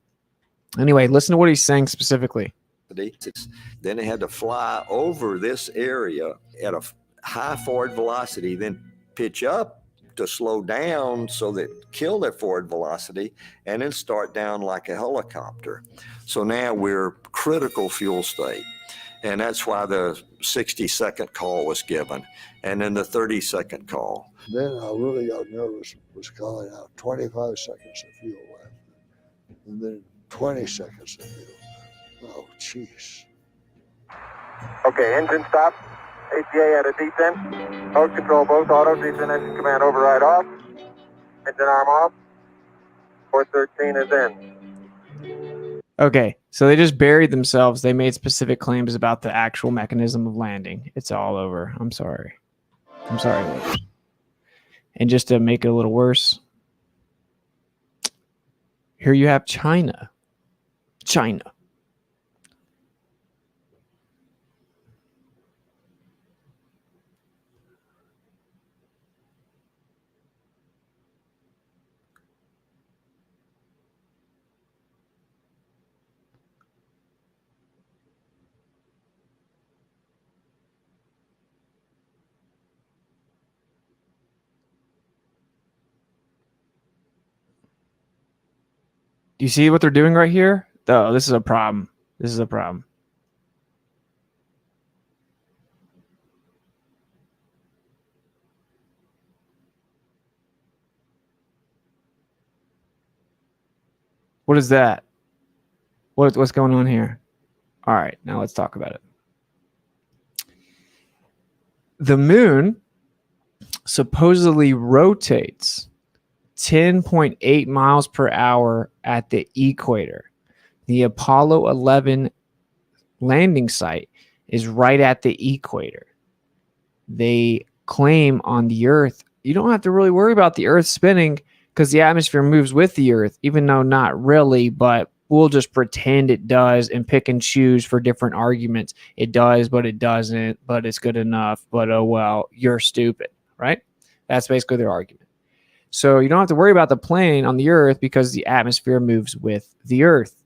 anyway, listen to what he's saying specifically. Then they had to fly over this area at a high forward velocity, then pitch up to slow down so that kill their forward velocity and then start down like a helicopter. So now we're critical fuel state. And that's why the 60-second call was given, and then the 30-second call. Then I really got nervous, was calling out 25 seconds of fuel left, and then 20 seconds of fuel. Oh, jeez. Okay, engine stop. ATA at a descent. Post control both auto. Descent engine command override off. Engine arm off. Port 13 is in. Okay, so they just buried themselves. They made specific claims about the actual mechanism of landing. It's all over. I'm sorry. I'm sorry. And just to make it a little worse, here you have China. China. Do you see what they're doing right here? Oh, this is a problem. This is a problem. What is that? What's going on here? All right, now let's talk about it. The moon supposedly rotates 10.8 miles per hour at the equator. The Apollo 11 landing site is right at the equator. They claim on the Earth, you don't have to really worry about the Earth spinning because the atmosphere moves with the Earth, even though not really, but we'll just pretend it does and pick and choose for different arguments. It does, but it doesn't, but it's good enough, but oh well, you're stupid, right? That's basically their argument. So you don't have to worry about the plane on the Earth because the atmosphere moves with the Earth.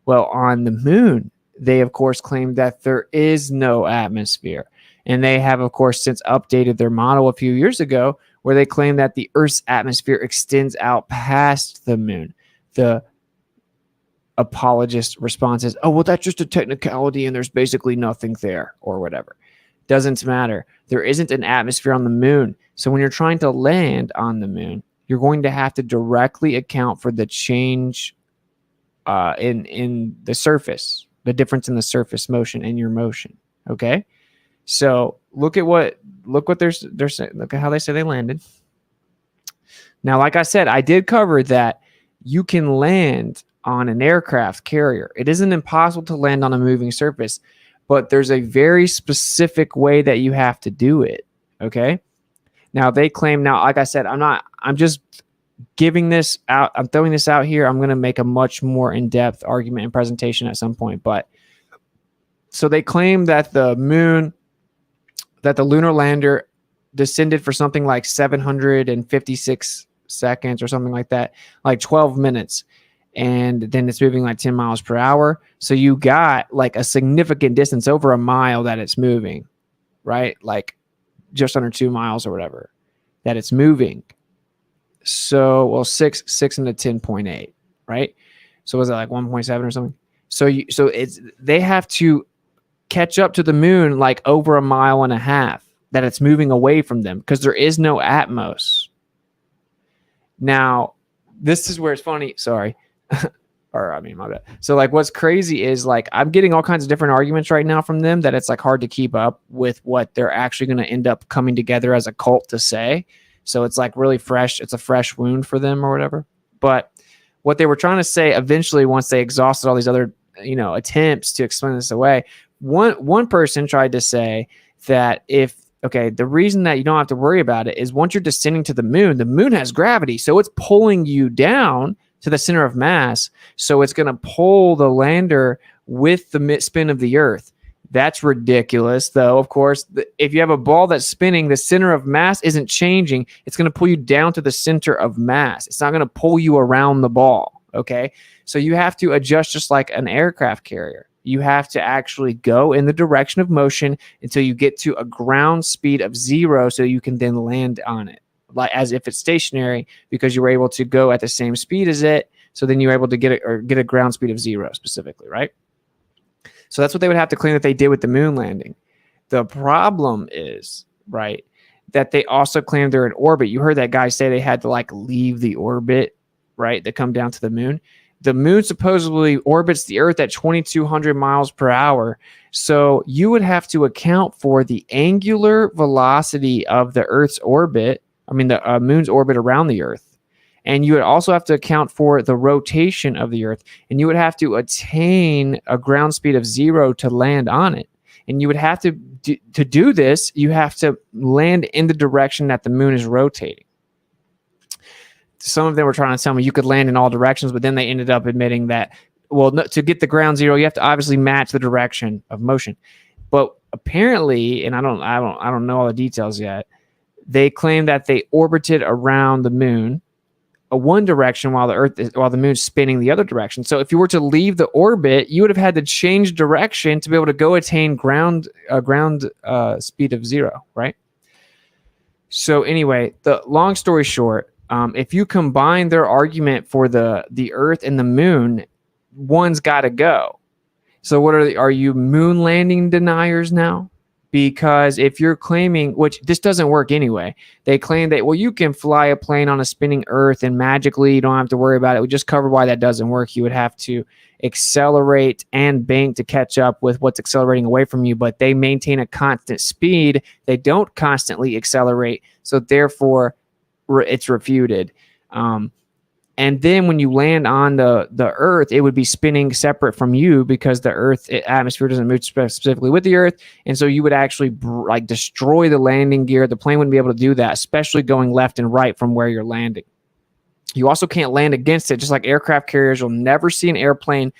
Well, on the moon, they, of course, claim that there is no atmosphere. And they have, of course, since updated their model a few years ago where they claim that the Earth's atmosphere extends out past the moon. The apologist response is, oh, well, that's just a technicality and there's basically nothing there or whatever. Doesn't matter. There isn't an atmosphere on the moon. So when you're trying to land on the moon, you're going to have to directly account for the change in the surface, the difference in the surface motion and your motion. Okay, so look what they're saying. Look at how they say they landed. Now, like I said, I did cover that you can land on an aircraft carrier. It isn't impossible to land on a moving surface, but there's a very specific way that you have to do it. Okay. Now they claim like I said, I'm just giving this out. I'm throwing this out here. I'm going to make a much more in-depth argument and presentation at some point. But so they claim that the lunar lander descended for something like 756 seconds or something like that, like 12 minutes. And then it's moving like 10 miles per hour. So you got like a significant distance over a mile that it's moving, right? Like just under 2 miles or whatever that it's moving. So, well, 6 into 10.8, right? So was that like 1.7 or something? So they have to catch up to the moon like over a mile and a half that it's moving away from them because there is no atmos. Now, this is where it's funny. Sorry. My bad. So like what's crazy is like I'm getting all kinds of different arguments right now from them that it's like hard to keep up with what they're actually going to end up coming together as a cult to say. So it's like really fresh. It's a fresh wound for them or whatever. But what they were trying to say eventually, once they exhausted all these other, attempts to explain this away, one person tried to say that the reason that you don't have to worry about it is once you're descending to the moon has gravity. So it's pulling you down to the center of mass. So it's going to pull the lander with the spin of the Earth. That's ridiculous, though. Of course, if you have a ball that's spinning, the center of mass isn't changing. It's going to pull you down to the center of mass. It's not going to pull you around the ball, okay? So you have to adjust just like an aircraft carrier. You have to actually go in the direction of motion until you get to a ground speed of 0 so you can then land on it, like as if it's stationary, because you were able to go at the same speed as it. So then you're able to get a ground speed of 0 specifically, right? So that's what they would have to claim that they did with the moon landing. The problem is, right, that they also claim they're in orbit. You heard that guy say they had to like leave the orbit, right, to come down to the moon. The moon supposedly orbits the Earth at 2,200 miles per hour. So you would have to account for the angular velocity of the Earth's orbit, the moon's orbit around the Earth. And you would also have to account for the rotation of the Earth. And you would have to attain a ground speed of 0 to land on it. And you would have to do this, you have to land in the direction that the moon is rotating. Some of them were trying to tell me you could land in all directions, but then they ended up admitting that, well, no, to get the ground 0, you have to obviously match the direction of motion. But apparently, and I don't know all the details yet, they claim that they orbited around the moon one direction while the moon's spinning the other direction. So if you were to leave the orbit, you would have had to change direction to be able to go attain ground speed of 0, right? So anyway, the long story short, if you combine their argument for the Earth and the moon, one's got to go. So what are you moon landing deniers now? Because if you're claiming, which this doesn't work anyway, they claim that, well, you can fly a plane on a spinning Earth and magically you don't have to worry about it. We just covered why that doesn't work. You would have to accelerate and bank to catch up with what's accelerating away from you, but they maintain a constant speed. They don't constantly accelerate. So therefore, it's refuted. And then when you land on the Earth, it would be spinning separate from you because the Earth atmosphere doesn't move specifically with the Earth. And so you would actually destroy the landing gear. The plane wouldn't be able to do that, especially going left and right from where you're landing. You also can't land against it. Just like aircraft carriers, you'll never see an airplane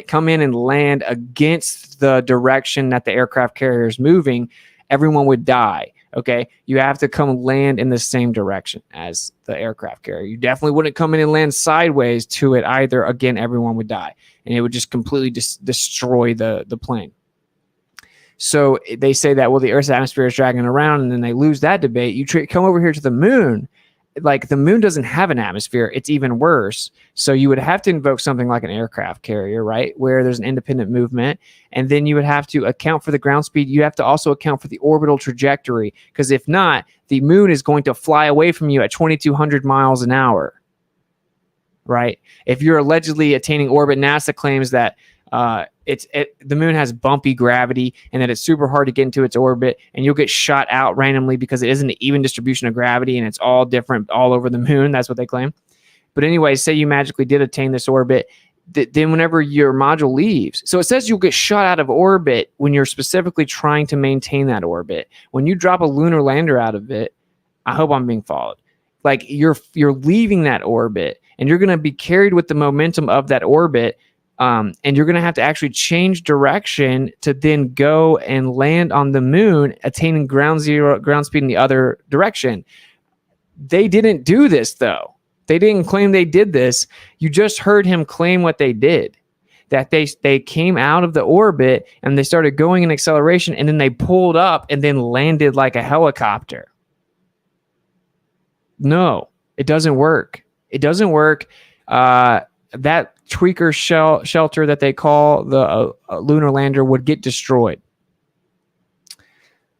come in and land against the direction that the aircraft carrier is moving. Everyone would die. Okay, you have to come land in the same direction as the aircraft carrier. You definitely wouldn't come in and land sideways to it either. Again, everyone would die, and it would just completely destroy the plane. So they say that, well, the Earth's atmosphere is dragging around, and then they lose that debate. You come over here to the moon. Like, the moon doesn't have an atmosphere. It's even worse. So you would have to invoke something like an aircraft carrier, right, where there's an independent movement. And then you would have to account for the ground speed. You have to also account for the orbital trajectory, because if not, the moon is going to fly away from you at 2,200 miles an hour, right? If you're allegedly attaining orbit, NASA claims that the moon has bumpy gravity and that it's super hard to get into its orbit, and you'll get shot out randomly because it isn't an even distribution of gravity and it's all different all over the moon. That's what they claim. But anyway, say you magically did attain this orbit, then whenever your module leaves, so it says you'll get shot out of orbit when you're specifically trying to maintain that orbit. When you drop a lunar lander out of it, I hope I'm being followed. Like, you're leaving that orbit and you're going to be carried with the momentum of that orbit. And you're going to have to actually change direction to then go and land on the moon, attaining ground speed in the other direction. They didn't do this, though. They didn't claim they did this. You just heard him claim what they did, that they came out of the orbit and they started going in acceleration, and then they pulled up and then landed like a helicopter. No, it doesn't work. It doesn't work. That tweaker shelter that they call the lunar lander would get destroyed.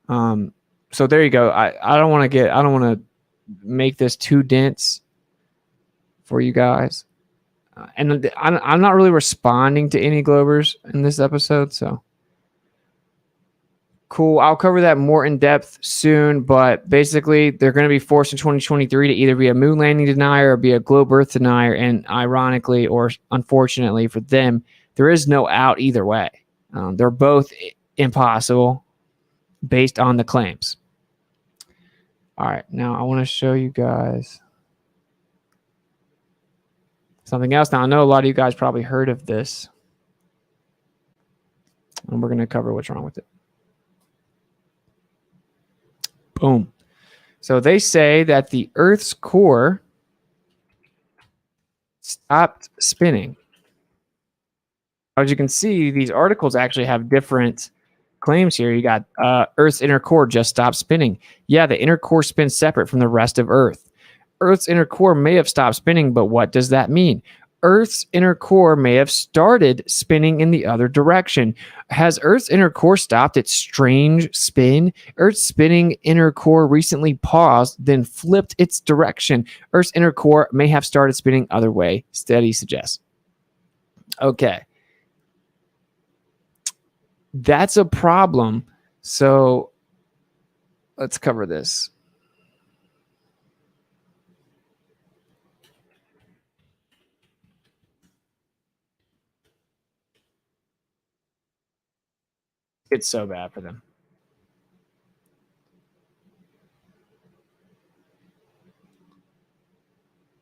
So there you go. I don't want to make this too dense for you guys. And I'm not really responding to any Globers in this episode, so cool. I'll cover that more in depth soon, but basically they're going to be forced in 2023 to either be a moon landing denier or be a globe Earth denier. And ironically, or unfortunately for them, there is no out either way. They're both impossible based on the claims. All right, now I want to show you guys something else. Now, I know a lot of you guys probably heard of this, and we're going to cover what's wrong with it. Boom. So they say that the Earth's core stopped spinning. As you can see, these articles actually have different claims here. You got Earth's inner core just stopped spinning. Yeah, the inner core spins separate from the rest of Earth. Earth's inner core may have stopped spinning, but what does that mean? Earth's inner core may have started spinning in the other direction. Has Earth's inner core stopped its strange spin? Earth's spinning inner core recently paused, then flipped its direction. Earth's inner core may have started spinning other way, study suggests. Okay. That's a problem. So let's cover this. It's so bad for them.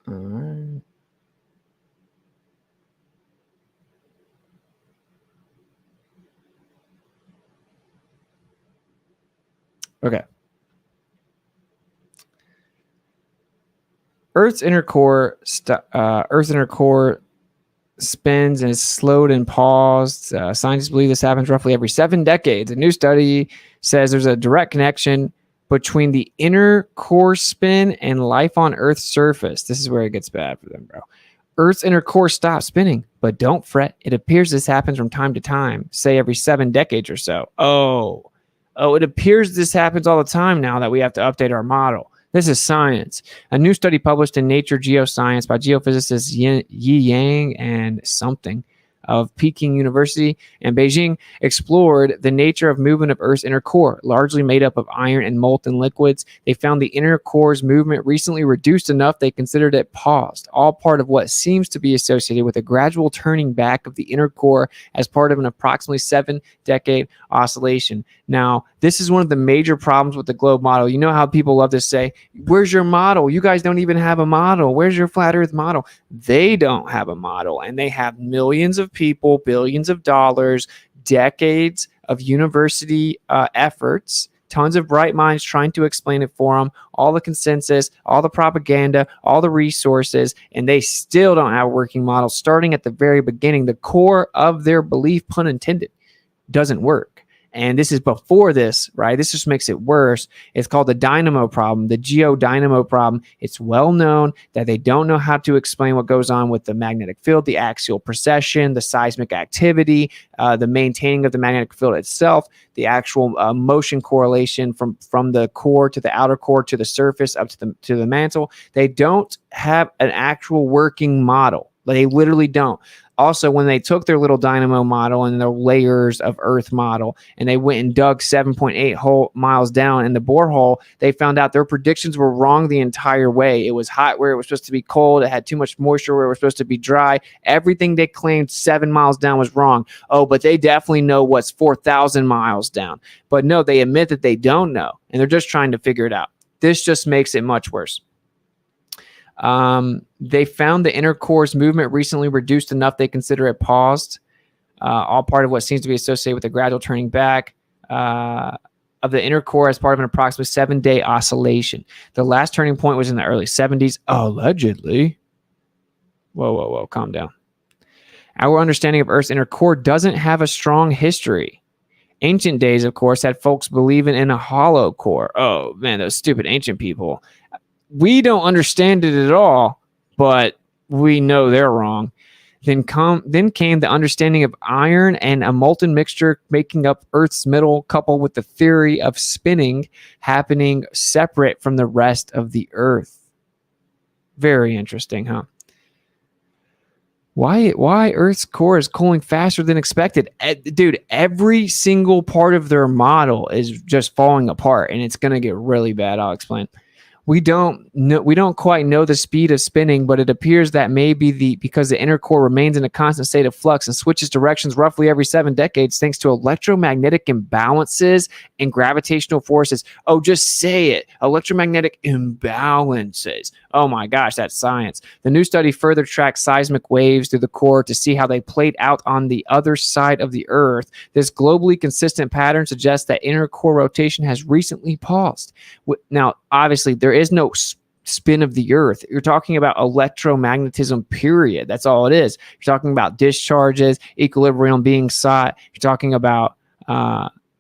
All right. Okay. Earth's inner core spins and is slowed and paused. Scientists believe this happens roughly every 7 decades. A new study says there's a direct connection between the inner core spin and life on Earth's surface. This is where it gets bad for them, bro. Earth's inner core stops spinning, but don't fret. It appears this happens from time to time, say every 7 decades or so. Oh, it appears this happens all the time now that we have to update our model. This is science. A new study published in Nature Geoscience by geophysicists Yi Yang and something of Peking University and Beijing explored the nature of movement of Earth's inner core, largely made up of iron and molten liquids. They found the inner core's movement recently reduced enough they considered it paused, all part of what seems to be associated with a gradual turning back of the inner core as part of an approximately 7-decade oscillation. Now, this is one of the major problems with the globe model. You know how people love to say, where's your model? You guys don't even have a model. Where's your flat Earth model? They don't have a model, and they have millions of people, billions of dollars, decades of university efforts, tons of bright minds trying to explain it for them, all the consensus, all the propaganda, all the resources, and they still don't have a working model. Starting at the very beginning, the core of their belief, pun intended, doesn't work. And this is before this, right? This just makes it worse. It's called the dynamo problem, the geodynamo problem. It's well known that they don't know how to explain what goes on with the magnetic field, the axial precession, the seismic activity, the maintaining of the magnetic field itself, the actual motion correlation from the core to the outer core to the surface up to the mantle. They don't have an actual working model. They literally don't. Also, when they took their little dynamo model and their layers of Earth model, and they went and dug 7.8 miles down in the borehole, they found out their predictions were wrong the entire way. It was hot where it was supposed to be cold. It had too much moisture where it was supposed to be dry. Everything they claimed 7 miles down was wrong. Oh, but they definitely know what's 4,000 miles down. But no, they admit that they don't know, and they're just trying to figure it out. This just makes it much worse. They found the inner core's movement recently reduced enough they consider it paused, all part of what seems to be associated with a gradual turning back of the inner core as part of an approximately 7-day oscillation. The last turning point was in the early 70s, allegedly. Whoa, calm down. Our understanding of Earth's inner core doesn't have a strong history. Ancient days, of course, had folks believing in a hollow core. Oh, man, those stupid ancient people. We don't understand it at all, but we know they're wrong. Then came the understanding of iron and a molten mixture making up Earth's middle, coupled with the theory of spinning happening separate from the rest of the Earth. Very interesting, huh? Why Earth's core is cooling faster than expected? Dude, every single part of their model is just falling apart, and it's going to get really bad. I'll explain. We don't quite know the speed of spinning, but it appears that maybe because the inner core remains in a constant state of flux and switches directions roughly every 7 decades thanks to electromagnetic imbalances and gravitational forces. Oh, just say it. Electromagnetic imbalances. Oh my gosh, that's science. The new study further tracked seismic waves through the core to see how they played out on the other side of the Earth. This globally consistent pattern suggests that inner core rotation has recently paused. Now, obviously, there is no spin of the Earth. You're talking about electromagnetism, period. That's all it is. You're talking about discharges, equilibrium being sought. You're talking about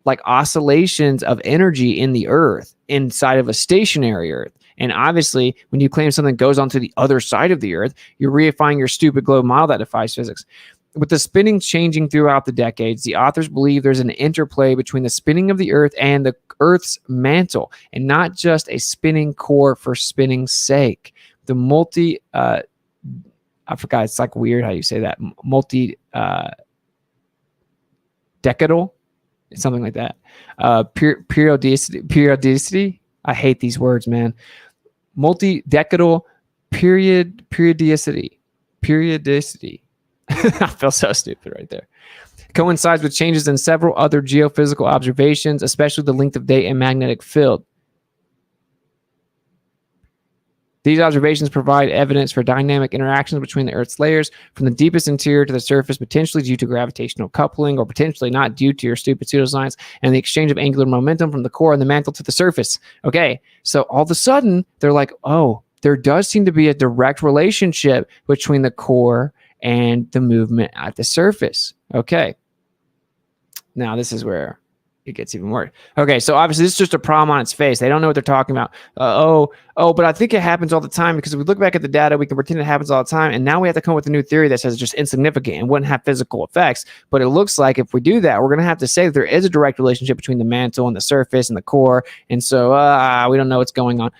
like oscillations of energy in the Earth inside of a stationary Earth. And obviously, when you claim something goes onto the other side of the Earth, you're reifying your stupid globe model that defies physics. With the spinning changing throughout the decades, the authors believe there's an interplay between the spinning of the Earth and the Earth's mantle, and not just a spinning core for spinning's sake. The I forgot, it's like weird how you say that, decadal, something like that. Periodicity. I hate these words, man. Multi-decadal periodicity. I feel so stupid right there. Coincides with changes in several other geophysical observations, especially the length of day and magnetic field. These observations provide evidence for dynamic interactions between the Earth's layers from the deepest interior to the surface, potentially due to gravitational coupling or potentially not due to your stupid pseudoscience, and the exchange of angular momentum from the core and the mantle to the surface. Okay, so all of a sudden, they're like, oh, there does seem to be a direct relationship between the core and the movement at the surface. Okay, now this is where it gets even worse. Okay, so obviously this is just a problem on its face. They don't know what they're talking about. But I think it happens all the time, because if we look back at the data, we can pretend it happens all the time, and now we have to come up with a new theory that says it's just insignificant and wouldn't have physical effects. But it looks like if we do that, we're going to have to say that there is a direct relationship between the mantle and the surface and the core, and so we don't know what's going on.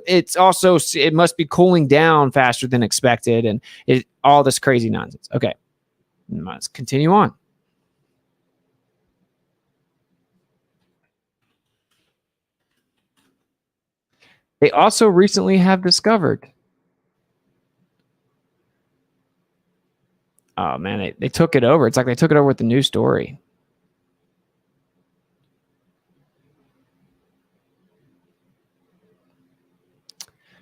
It's also, it must be cooling down faster than expected, and all this crazy nonsense. Okay, let's continue on. They also recently have discovered. Oh, man, they took it over. It's like they took it over with the new story.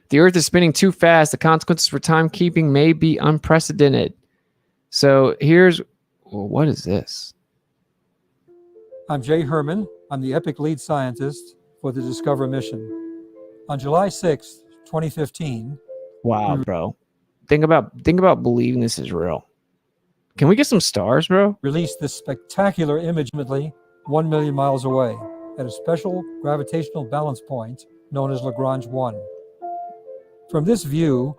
The Earth is spinning too fast. The consequences for timekeeping may be unprecedented. So here's, well, what is this? I'm Jay Herman. I'm the EPIC lead scientist for the Discover mission. On July 6th, 2015. Wow, bro. Think about believing this is real. Can we get some stars, bro? Released this spectacular image 1 million miles away at a special gravitational balance point known as Lagrange 1. From this view,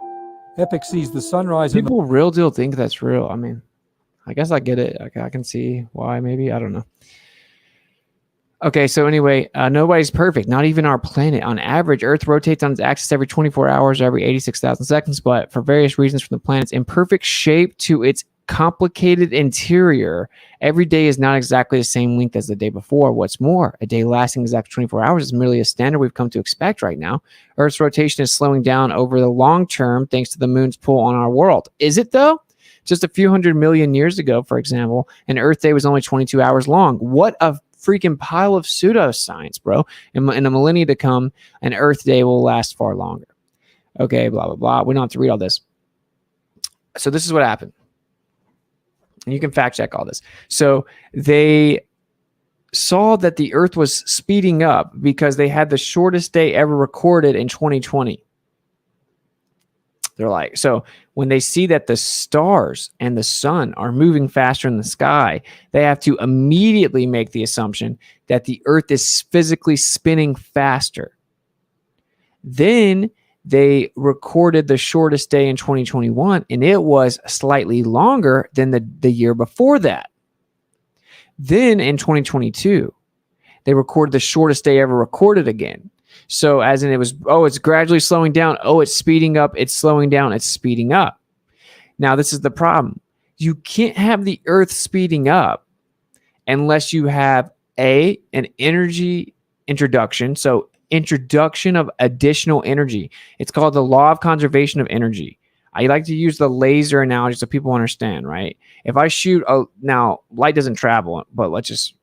EPIC sees the sunrise. People real deal think that's real. I mean, I guess I get it. I can see why, maybe. I don't know. Okay, so anyway, nobody's perfect, not even our planet. On average, Earth rotates on its axis every 24 hours or every 86,000 seconds, but for various reasons, from the planet's imperfect shape to its complicated interior, every day is not exactly the same length as the day before. What's more, a day lasting exactly 24 hours is merely a standard we've come to expect right now. Earth's rotation is slowing down over the long term thanks to the moon's pull on our world. Is it, though? Just a few 100 million years ago, for example, an Earth day was only 22 hours long. What a freaking pile of pseudoscience, bro. In a millennia to come, an Earth day will last far longer. Okay, blah, blah, blah. We don't have to read all this. So this is what happened. And you can fact check all this. So they saw that the Earth was speeding up because they had the shortest day ever recorded in 2020. They're like, so when they see that the stars and the sun are moving faster in the sky, they have to immediately make the assumption that the Earth is physically spinning faster. Then they recorded the shortest day in 2021, and it was slightly longer than the year before that. Then in 2022, they recorded the shortest day ever recorded again. So as in it was, it's gradually slowing down. It's speeding up. It's slowing down. It's speeding up. Now, this is the problem. You can't have the Earth speeding up unless you have an energy introduction. So introduction of additional energy. It's called the law of conservation of energy. I like to use the laser analogy so people understand, right? If I shoot, now light doesn't travel, but let's just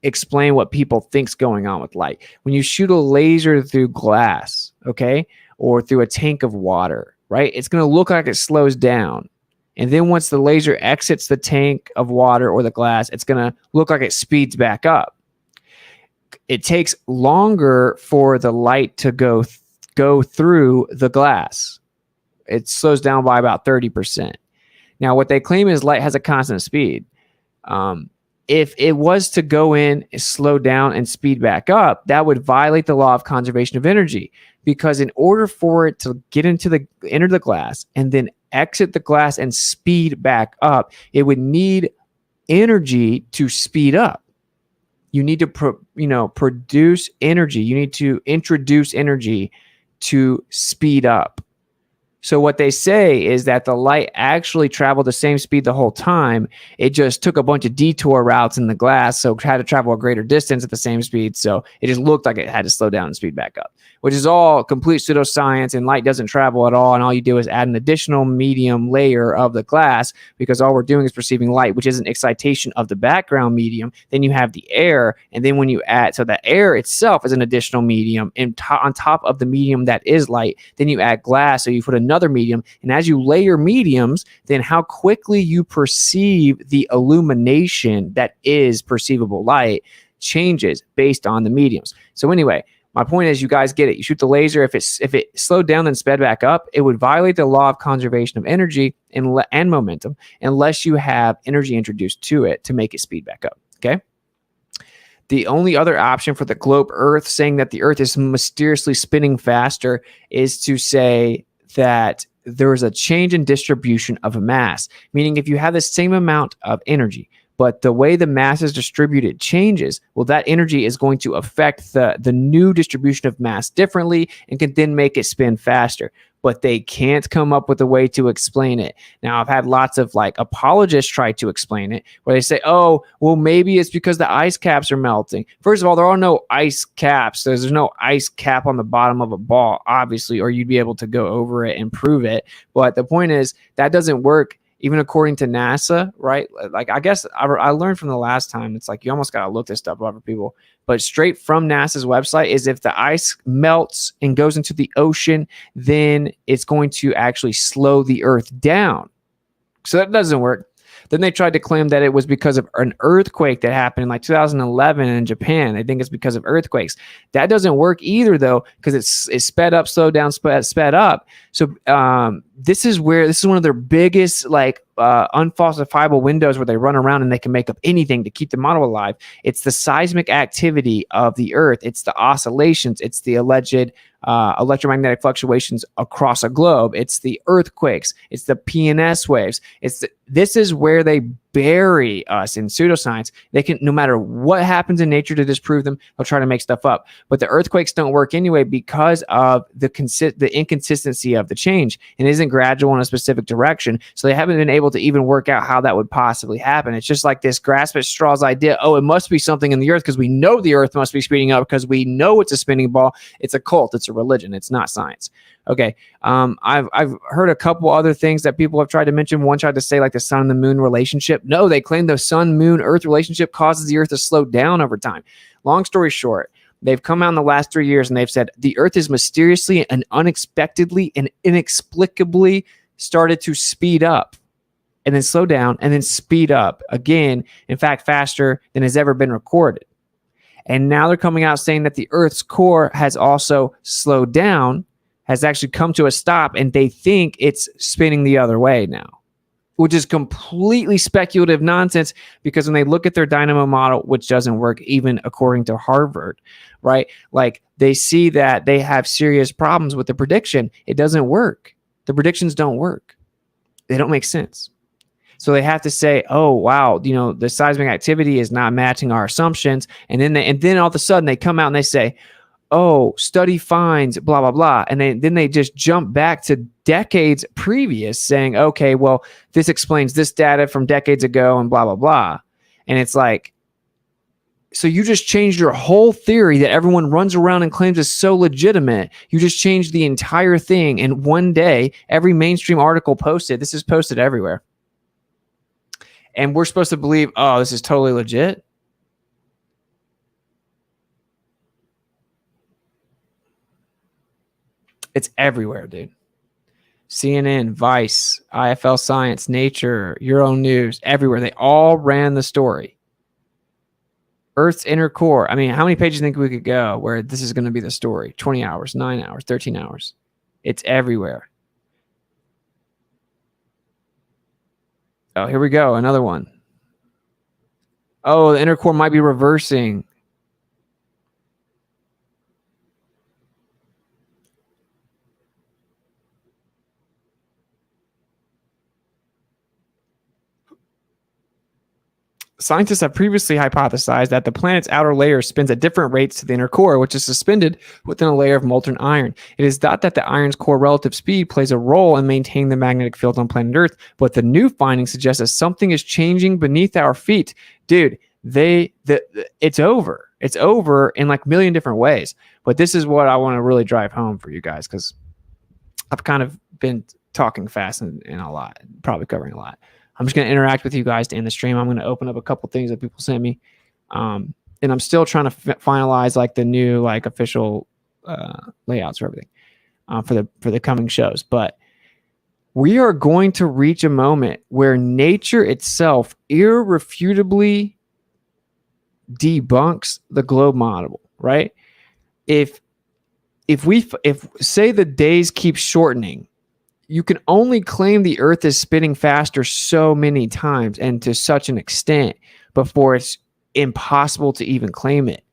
explain what people think's going on with light. When you shoot a laser through glass, okay, or through a tank of water, right, it's going to look like it slows down. And then once the laser exits the tank of water or the glass, it's going to look like it speeds back up. It takes longer for the light to go through the glass. It slows down by about 30%. Now, what they claim is light has a constant speed. if it was to go in, slow down, and speed back up, that would violate the law of conservation of energy. Because in order for it to enter the glass and then exit the glass and speed back up, it would need energy to speed up. You need to produce energy. You need to introduce energy to speed up. So what they say is that the light actually traveled the same speed the whole time. It just took a bunch of detour routes in the glass, so it had to travel a greater distance at the same speed. So it just looked like it had to slow down and speed back up, which is all complete pseudoscience, and light doesn't travel at all. And all you do is add an additional medium layer of the glass, because all we're doing is perceiving light, which is an excitation of the background medium. Then you have the air, and then when you add, so the air itself is an additional medium, and on top of the medium that is light, then you add glass, so you put another medium. And as you layer mediums, then how quickly you perceive the illumination that is perceivable light changes based on the mediums. So anyway, my point is, you guys get it. You shoot the laser. If it slowed down and sped back up, it would violate the law of conservation of energy and momentum, unless you have energy introduced to it to make it speed back up. Okay. The only other option for the globe Earth saying that the Earth is mysteriously spinning faster is to say that there is a change in distribution of mass, meaning if you have the same amount of energy, but the way the mass is distributed changes, well, that energy is going to affect the new distribution of mass differently and can then make it spin faster. But they can't come up with a way to explain it. Now, I've had lots of apologists try to explain it, where they say, oh, well, maybe it's because the ice caps are melting. First of all, there are no ice caps. There's no ice cap on the bottom of a ball, obviously, or you'd be able to go over it and prove it. But the point is, that doesn't work. Even according to NASA, right? I guess I learned from the last time, it's you almost got to look this stuff up for people. But straight from NASA's website is, if the ice melts and goes into the ocean, then it's going to actually slow the Earth down. So that doesn't work. Then they tried to claim that it was because of an earthquake that happened in 2011 in Japan. They think it's because of earthquakes. That doesn't work either, though, because it's sped up, slowed down, sped up. So this is one of their biggest unfalsifiable windows, where they run around and they can make up anything to keep the model alive. It's the seismic activity of the Earth. It's the oscillations. It's the alleged electromagnetic fluctuations across a globe. It's the earthquakes. It's the PNS waves. This is where they bury us in pseudoscience. They can, no matter what happens in nature to disprove them, they'll try to make stuff up. But the earthquakes don't work anyway, because of the inconsistency of the change, and it isn't gradual in a specific direction. So they haven't been able to even work out how that would possibly happen. It's just like this grasp at straws idea. Oh, it must be something in the Earth, because we know the Earth must be speeding up, because we know it's a spinning ball. It's a cult. It's a religion. It's not science. Okay. I've heard a couple other things that people have tried to mention. One tried to say the sun and the moon relationship. No, they claim the sun, moon, Earth relationship causes the Earth to slow down over time. Long story short, they've come out in the last 3 years and they've said the Earth is mysteriously and unexpectedly and inexplicably started to speed up, and then slow down, and then speed up again. In fact, faster than has ever been recorded. And now they're coming out saying that the Earth's core has also slowed down, has actually come to a stop, and they think it's spinning the other way now, which is completely speculative nonsense, because when they look at their dynamo model, which doesn't work even according to Harvard, right? They see that they have serious problems with the prediction. It doesn't work. The predictions don't work. They don't make sense. So they have to say, oh, wow, the seismic activity is not matching our assumptions. And then all of a sudden they come out and they say, oh, study finds blah, blah, blah. And then they just jump back to decades previous saying, okay, well, this explains this data from decades ago and blah, blah, blah. And it's so you just changed your whole theory that everyone runs around and claims is so legitimate. You just changed the entire thing. And one day, every mainstream article posted, this is posted everywhere. And we're supposed to believe, oh, this is totally legit. It's everywhere, dude. CNN, Vice, IFL Science, Nature, Euronews, everywhere. They all ran the story. Earth's inner core. I mean, how many pages do you think we could go where this is going to be the story? 20 hours, 9 hours, 13 hours. It's everywhere. Oh, here we go. Another one. Oh, the inner core might be reversing. Scientists have previously hypothesized that the planet's outer layer spins at different rates to the inner core, which is suspended within a layer of molten iron. It is thought that the iron's core relative speed plays a role in maintaining the magnetic field on planet Earth, but the new findings suggest that something is changing beneath our feet. Dude, it's over. It's over in like a million different ways. But this is what I want to really drive home for you guys, because I've kind of been talking fast and a lot, probably covering a lot. I'm just going to interact with you guys to end the stream. I'm going to open up a couple things that people sent me. And I'm still trying to finalize like the new like official layouts for everything for the coming shows. But we are going to reach a moment where nature itself irrefutably debunks the globe model, right? If say the days keep shortening, you can only claim the Earth is spinning faster so many times and to such an extent before it's impossible to even claim it.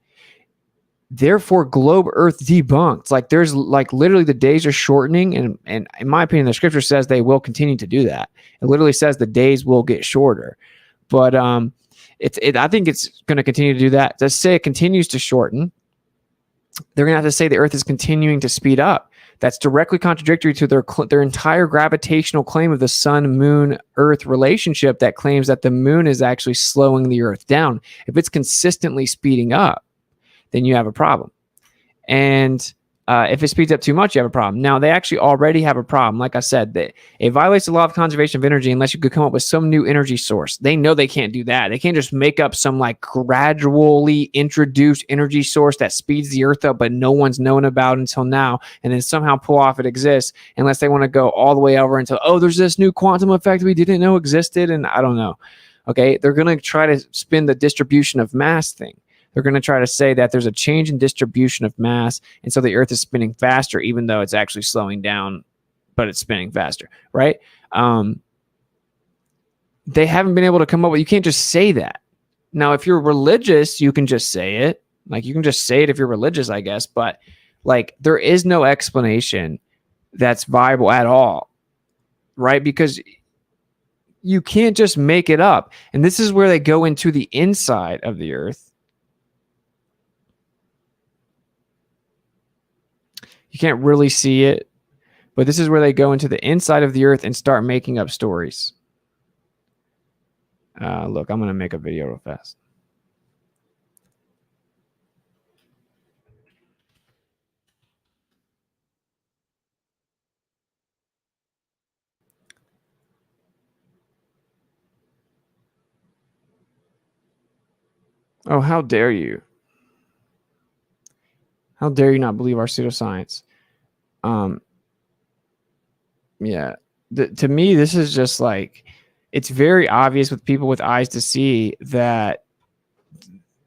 Therefore, globe Earth debunked. Like there's like literally the days are shortening, and in my opinion, the scripture says they will continue to do that. It literally says the days will get shorter, but I think it's going to continue to do that. To say it continues to shorten, they're going to have to say the Earth is continuing to speed up. That's directly contradictory to their entire gravitational claim of the sun-moon-earth relationship that claims that the moon is actually slowing the Earth down. If it's consistently speeding up, then you have a problem. And if it speeds up too much, you have a problem. Now, they actually already have a problem. Like I said, it violates the law of conservation of energy unless you could come up with some new energy source. They know they can't do that. They can't just make up some like gradually introduced energy source that speeds the Earth up, but no one's known about until now, and then somehow pull off it exists, unless they want to go all the way over until, oh, there's this new quantum effect we didn't know existed, and I don't know. Okay, they're going to try to spin the distribution of mass thing. They're going to try to say that there's a change in distribution of mass, and so the Earth is spinning faster, even though it's actually slowing down, but it's spinning faster, right? They haven't been able to come up with, you can't just say that. Now, if you're religious, you can just say it. Like, you can just say it if you're religious, I guess, but like, there is no explanation that's viable at all, right? Because you can't just make it up. And this is where they go into the inside of the Earth. You can't really see it, but this is where they go into the inside of the Earth and start making up stories. Look, I'm going to make a video real fast. Oh, how dare you? How dare you not believe our pseudoscience? Yeah. To me, this is just like, it's very obvious with people with eyes to see that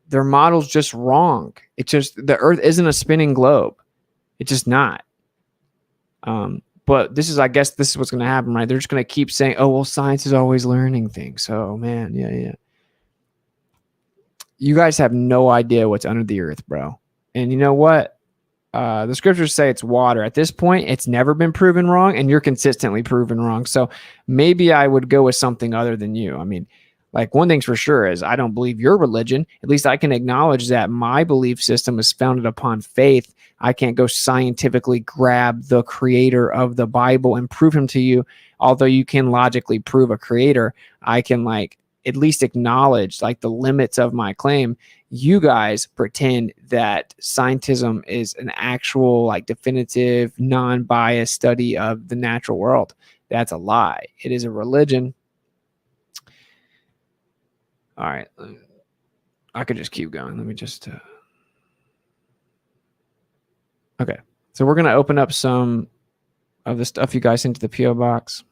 their model's just wrong. It's just, the Earth isn't a spinning globe. It's just not. But this is, I guess this is what's going to happen, right? They're just going to keep saying, oh, well, science is always learning things. Oh, man. Yeah. You guys have no idea what's under the Earth, bro. And you know what? The scriptures say it's water. At this point, it's never been proven wrong, and you're consistently proven wrong. So maybe I would go with something other than you. I mean, like, one thing's for sure is I don't believe your religion. At least I can acknowledge that my belief system is founded upon faith. I can't go scientifically grab the creator of the Bible and prove him to you. Although you can logically prove a creator, I can like at least acknowledge like the limits of my claim. You guys pretend that scientism is an actual like definitive non-biased study of the natural world. That's a lie. It is a religion. All right. I could just keep going. Let me just okay. So we're going to open up some of the stuff you guys sent to the PO box.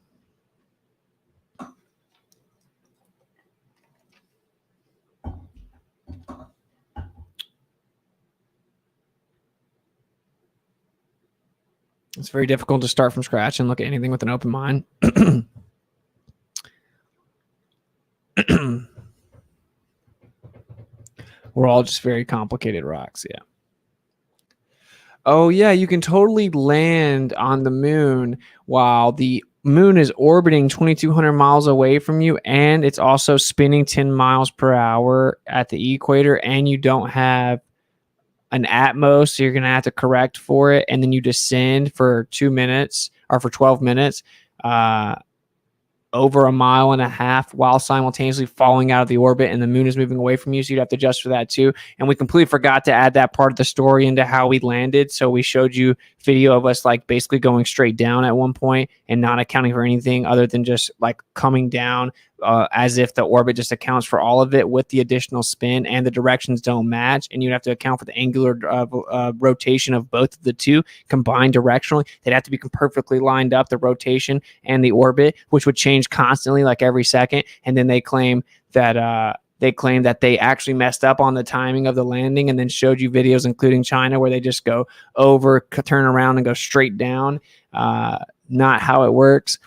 It's very difficult to start from scratch and look at anything with an open mind. We're all just very complicated rocks. Yeah. Oh, yeah. You can totally land on the moon while the moon is orbiting 2,200 miles away from you, and it's also spinning 10 miles per hour at the equator, and you don't have an atmos, so you're going to have to correct for it, and then you descend for 2 minutes or for 12 minutes over 1.5 miles while simultaneously falling out of the orbit, and the moon is moving away from you, so you'd have to adjust for that too. And we completely forgot to add that part of the story into how we landed, so we showed you video of us like basically going straight down at one point and not accounting for anything other than just like coming down as if the orbit just accounts for all of it with the additional spin, and the directions don't match, and you'd have to account for the angular rotation of both of the two combined directionally. They'd have to be perfectly lined up, the rotation and the orbit, which would change constantly like every second. And then they claim that they actually messed up on the timing of the landing, and then showed you videos, including China, where they just go over, turn around, and go straight down. Not how it works.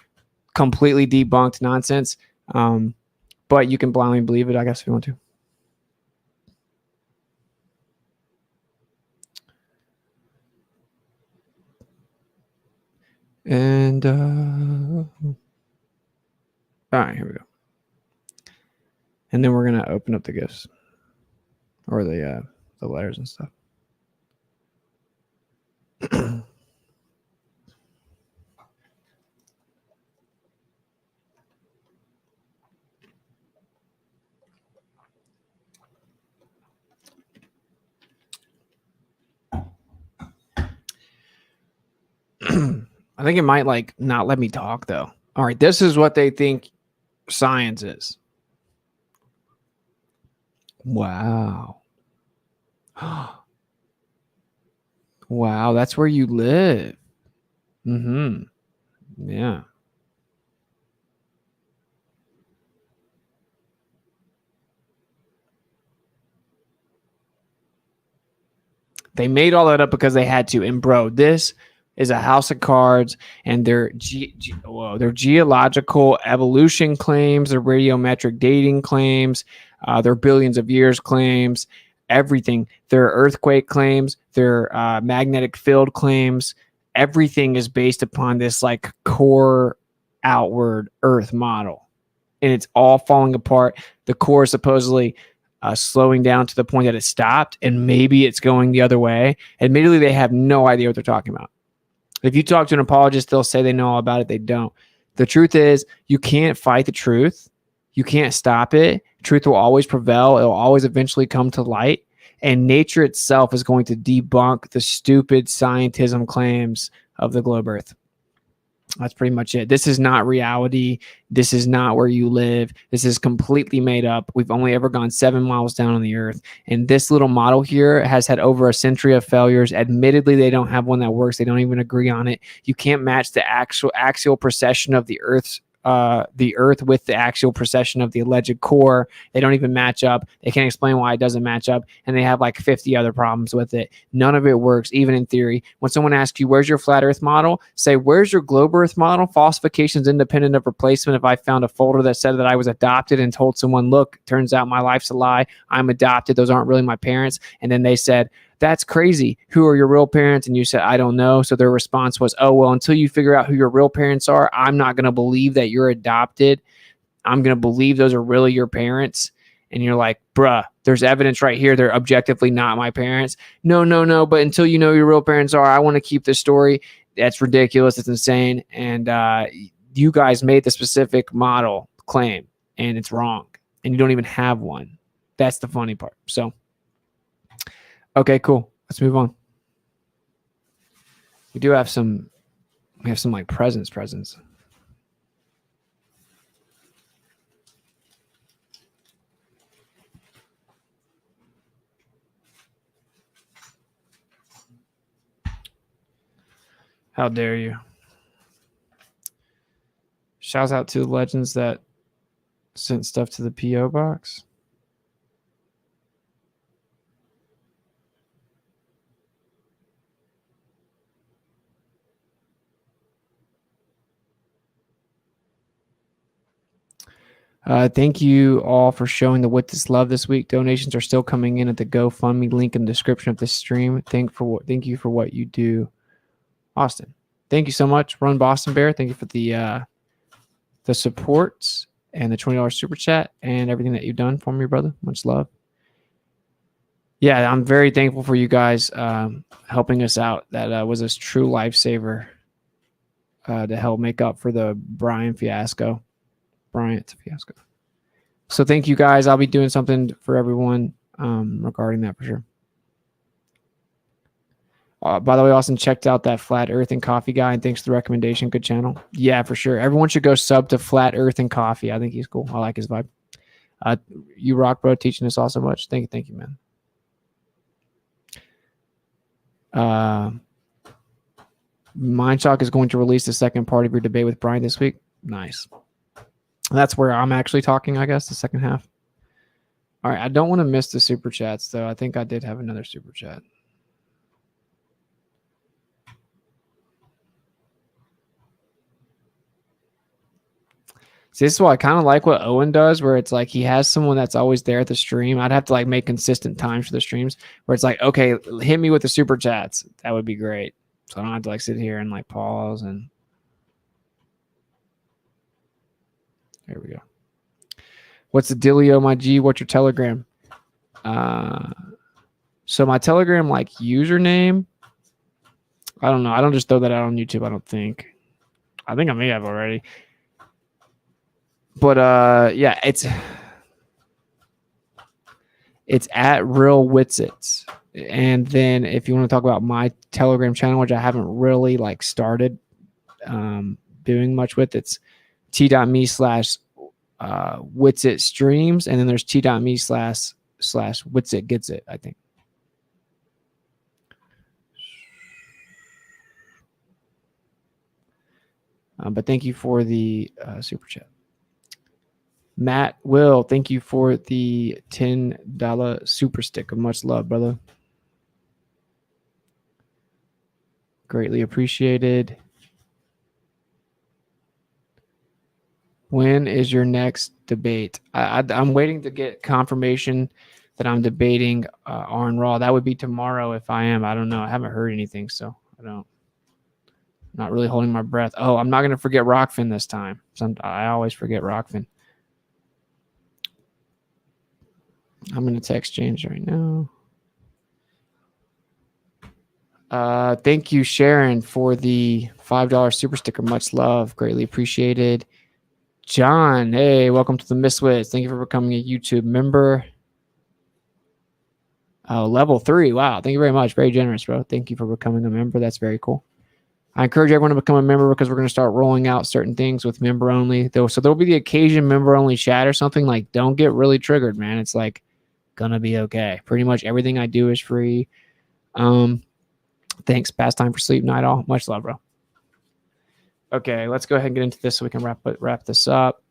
Completely debunked nonsense. But you can blindly believe it, I guess, if you want to. And all right, here we go. And then we're gonna open up the gifts or the letters and stuff. I think it might like not let me talk though. All right, this is what they think science is. Wow. Wow, that's where you live. Mm-hmm. Yeah. They made all that up because they had to. And bro, this is a house of cards, and their geological evolution claims, their radiometric dating claims, their billions of years claims, everything, their earthquake claims, their magnetic field claims, everything is based upon this like core outward Earth model, and it's all falling apart. The core is supposedly slowing down to the point that it stopped, and maybe it's going the other way. Admittedly, they have no idea what they're talking about. If you talk to an apologist, they'll say they know all about it. They don't. The truth is, you can't fight the truth. You can't stop it. Truth will always prevail. It'll always eventually come to light. And nature itself is going to debunk the stupid scientism claims of the globe Earth. That's pretty much it. This is not reality. This is not where you live. This is completely made up. We've only ever gone 7 miles down on the Earth. And this little model here has had over a century of failures. Admittedly, they don't have one that works. They don't even agree on it. You can't match the actual axial precession of the Earth with the axial precession of the alleged core. They don't even match up. They can't explain why it doesn't match up. And they have like 50 other problems with it. None of it works, even in theory. When someone asks you, where's your flat Earth model? Say, where's your globe Earth model? Falsification is independent of replacement. If I found a folder that said that I was adopted and told someone, look, turns out my life's a lie, I'm adopted, those aren't really my parents. And then they said, that's crazy. Who are your real parents? And you said, I don't know. So their response was, oh, well, until you figure out who your real parents are, I'm not going to believe that you're adopted. I'm going to believe those are really your parents. And you're like, bruh, there's evidence right here. They're objectively not my parents. No. But until you know who your real parents are, I want to keep this story. That's ridiculous. It's insane. And you guys made the specific model claim, and it's wrong. And you don't even have one. That's the funny part. So, okay, cool. Let's move on. We have some like presents. How dare you? Shouts out to the legends that sent stuff to the P.O. box. Thank you all for showing the Witsit love this week. Donations are still coming in at the GoFundMe link in the description of this stream. Thank you for what you do, Austin. Thank you so much, Run Boston Bear. Thank you for the supports and the $20 super chat and everything that you've done for me, brother. Much love. Yeah, I'm very thankful for you guys helping us out. That was a true lifesaver to help make up for the Bryant fiasco. So thank you guys. I'll be doing something for everyone regarding that for sure. By the way, Austin checked out that Flat Earth and Coffee guy, and thanks for the recommendation. Good channel. Yeah, for sure. Everyone should go sub to Flat Earth and Coffee. I think he's cool. I like his vibe. You rock, bro, teaching us all so much. Thank you, man. Mindshock is going to release the second part of your debate with Brian this week. Nice. That's where I'm actually talking, I guess, the second half. All right, I don't want to miss the super chats, though. I think I did have another super chat. See, this is why I kind of like what Owen does, where it's like he has someone that's always there at the stream. I'd have to like make consistent times for the streams where it's like, okay, hit me with the super chats. That would be great. So I don't have to like sit here and like pause and there we go. What's the dealio, my G? What's your Telegram? So my Telegram like username, I don't know. I don't just throw that out on YouTube. I don't think. I think I may have already. But yeah, it's at Real Witsits. And then if you want to talk about my Telegram channel, which I haven't really like started doing much with, it's t.me/Witsit streams, and then there's t.me/WitsitGetsIt, I think. But thank you for the super chat. Matt Will, thank you for the $10 super sticker. Much love, brother. Greatly appreciated. When is your next debate? I'm waiting to get confirmation that I'm debating Arn Raw. That would be tomorrow if I am. I don't know. I haven't heard anything, so I'm not really holding my breath. Oh, I'm not going to forget Rockfin this time. I always forget Rockfin. I'm going to text James right now. Thank you, Sharon, for the $5 super sticker. Much love. Greatly appreciated. John, hey, welcome to the Miswits. Thank you for becoming a YouTube member. Oh, level 3. Wow. Thank you very much. Very generous, bro. Thank you for becoming a member. That's very cool. I encourage everyone to become a member because we're going to start rolling out certain things with member only. So there'll be the occasion member only chat or something. Like, don't get really triggered, man. It's like gonna be okay. Pretty much everything I do is free. Thanks. Past time for sleep night all. Much love, bro. Okay, let's go ahead and get into this so we can wrap this up.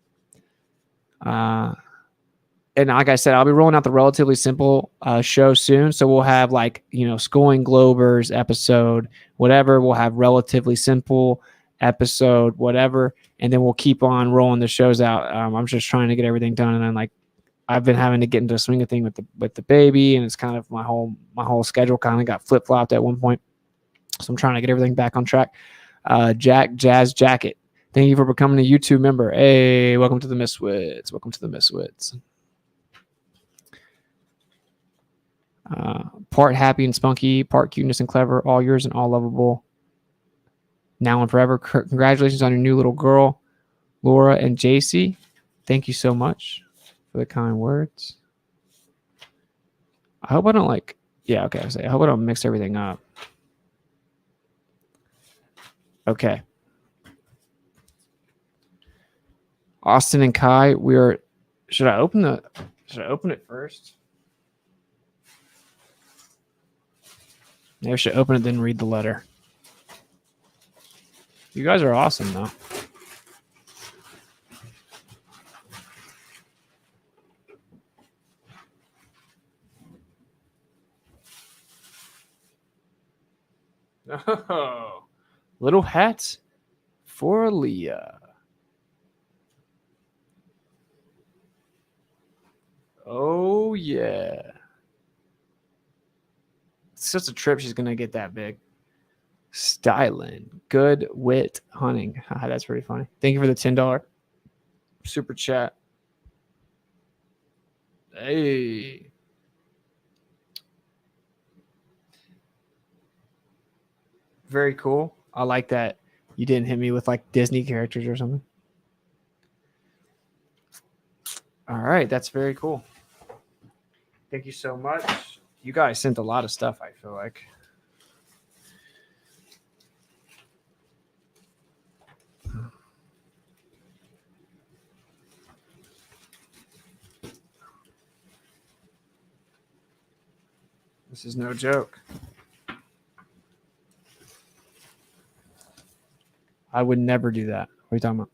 And like I said, I'll be rolling out the relatively simple show soon. So we'll have like, Schooling Globers episode, whatever. We'll have relatively simple episode, whatever. And then we'll keep on rolling the shows out. I'm just trying to get everything done. And then I've been having to get into a swing of thing with the baby. And it's kind of my whole schedule kind of got flip-flopped at one point. So I'm trying to get everything back on track. Jack Jazz Jacket, thank you for becoming a YouTube member. Hey, welcome to the Miswits. Welcome to the Miswits. Part happy and spunky, part cuteness and clever, all yours and all lovable. Now and forever. Congratulations on your new little girl, Laura and JC. Thank you so much for the kind words. I hope I don't I hope I don't mix everything up. Okay. Austin and Kai, should I open it first? Maybe I should open it, then read the letter. You guys are awesome, though. Oh, little hat for Leah. Oh, yeah. It's just a trip she's going to get that big. Styling. Good wit hunting. That's pretty funny. Thank you for the $10 super chat. Hey. Very cool. I like that you didn't hit me with like Disney characters or something. All right. That's very cool. Thank you so much. You guys sent a lot of stuff, I feel like. This is no joke. I would never do that. What are you talking about?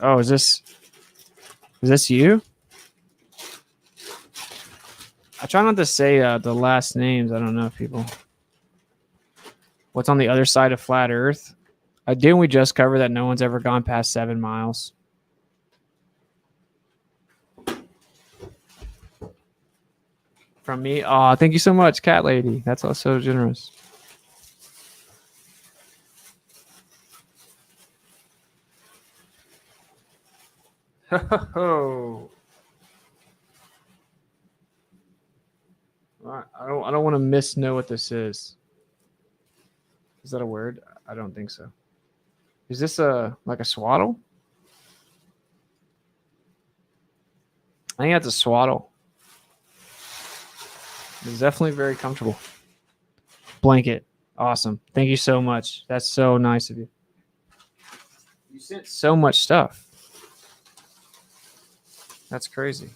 Oh, is this you? I try not to say the last names. I don't know if people. What's on the other side of flat Earth? Didn't we just cover that no one's ever gone past 7 miles? From me? Oh, thank you so much, Cat Lady. That's also generous. Oh. I don't want to know what this is. Is that a word? I don't think so. Is this like a swaddle? I think that's a swaddle. It's definitely very comfortable. Blanket. Awesome. Thank you so much. That's so nice of you. You sent so much stuff. That's crazy.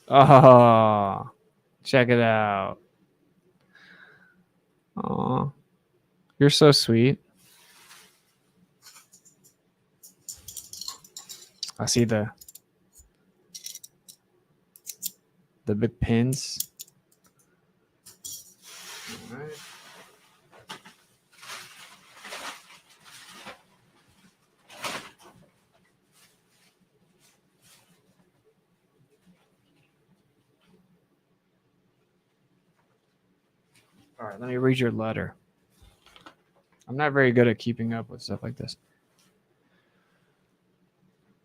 Oh, check it out. Oh, you're so sweet. I see the big pins. All right. All right, let me read your letter. I'm not very good at keeping up with stuff like this.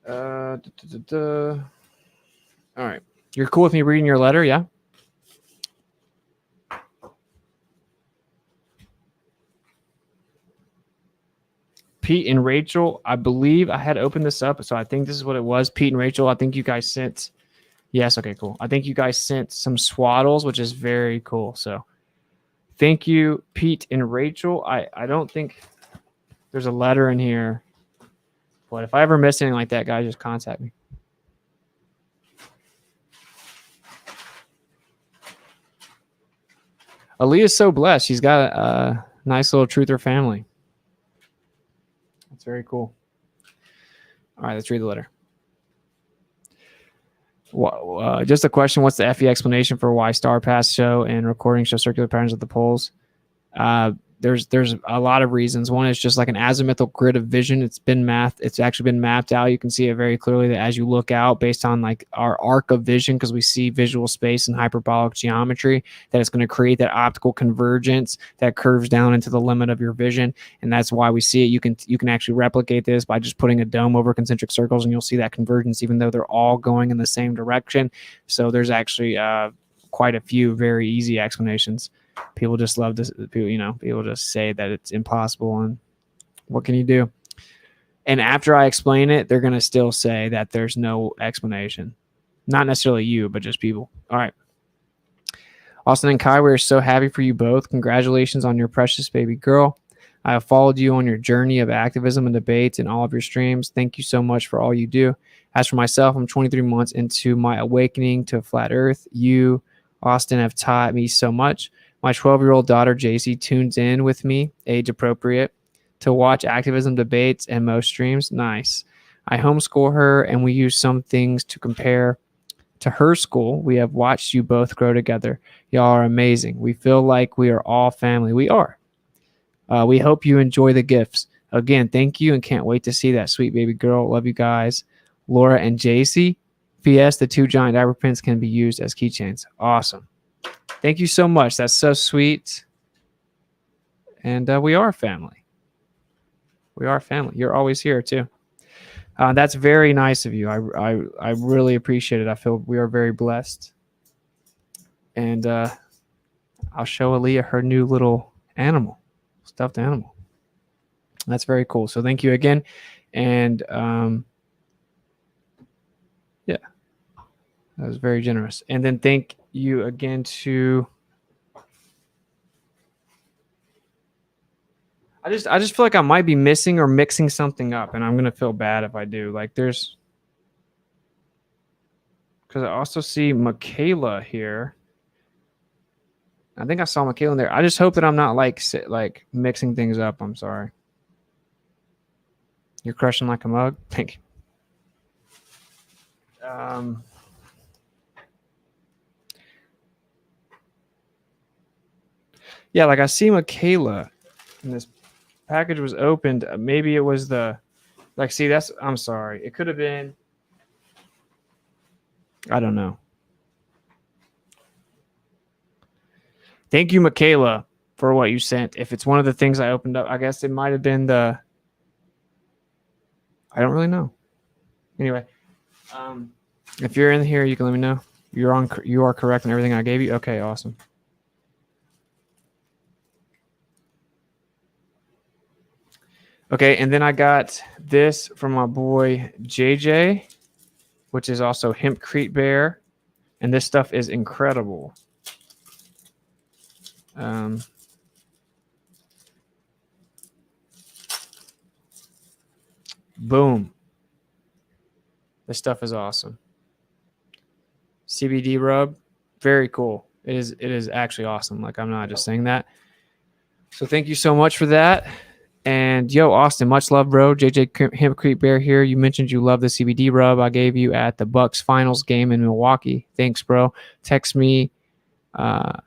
All right. You're cool with me reading your letter, yeah? Pete and Rachel, I believe I had opened this up, so I think this is what it was. Pete and Rachel, I think you guys sent... Yes, okay, cool. I think you guys sent some swaddles, which is very cool. So thank you, Pete and Rachel. I don't think there's a letter in here. But if I ever miss anything like that, guys, just contact me. Aaliyah's so blessed. She's got a nice little truther family. That's very cool. All right, let's read the letter. Just a question. What's the FE explanation for why star paths show and recordings show circular patterns at the poles? There's a lot of reasons. One is just like an azimuthal grid of vision. It's actually been mapped out. You can see it very clearly that as you look out based on like our arc of vision, because we see visual space and hyperbolic geometry, that it's going to create that optical convergence that curves down into the limit of your vision. And that's why we see it. You can actually replicate this by just putting a dome over concentric circles, and you'll see that convergence even though they're all going in the same direction. So there's actually quite a few very easy explanations. People just love this. People just say that it's impossible, and what can you do? And after I explain it, they're going to still say that there's no explanation. Not necessarily you, but just people. All right. Austin and Kai, we're so happy for you both. Congratulations on your precious baby girl. I have followed you on your journey of activism and debates in all of your streams. Thank you so much for all you do. As for myself, I'm 23 months into my awakening to flat earth. You, Austin, have taught me so much. My 12-year-old daughter, JC, tunes in with me, age appropriate, to watch activism debates and most streams. Nice. I homeschool her, and we use some things to compare to her school. We have watched you both grow together. Y'all are amazing. We feel like we are all family. We are. We hope you enjoy the gifts. Again, thank you and can't wait to see that sweet baby girl. Love you guys. Laura and JC. P.S. The 2 giant diaper pins can be used as keychains. Awesome. Thank you so much. That's so sweet. And we are family. We are family. You're always here too. That's very nice of you. I really appreciate it. I feel we are very blessed. And I'll show Aaliyah her new little animal, stuffed animal. That's very cool. So thank you again. And yeah, that was very generous. And then thank you again to... I just feel like I might be missing or mixing something up, and I'm gonna feel bad if I do. Like because I also see Michaela here. I think I saw Michaela in there. I just hope that I'm not like mixing things up. I'm sorry. You're crushing like a mug. Thank you. Yeah, like I see Michaela in this. Package was opened. Maybe it was see, that's, I'm sorry. It could have been, I don't know. Thank you, Michaela, for what you sent. If it's one of the things I opened up, I guess it might have been I don't really know. Anyway, if you're in here, you can let me know. You are correct in everything I gave you. Okay, awesome. Okay, and then I got this from my boy JJ, which is also Hempcrete Bear, and this stuff is incredible. Boom. This stuff is awesome. CBD rub, very cool. It is actually awesome. Like, I'm not just saying that. So thank you so much for that. And yo, Austin, much love, bro. JJ Hempcrete Bear here. You mentioned you love the CBD rub I gave you at the Bucks finals game in Milwaukee. Thanks, bro. Text me up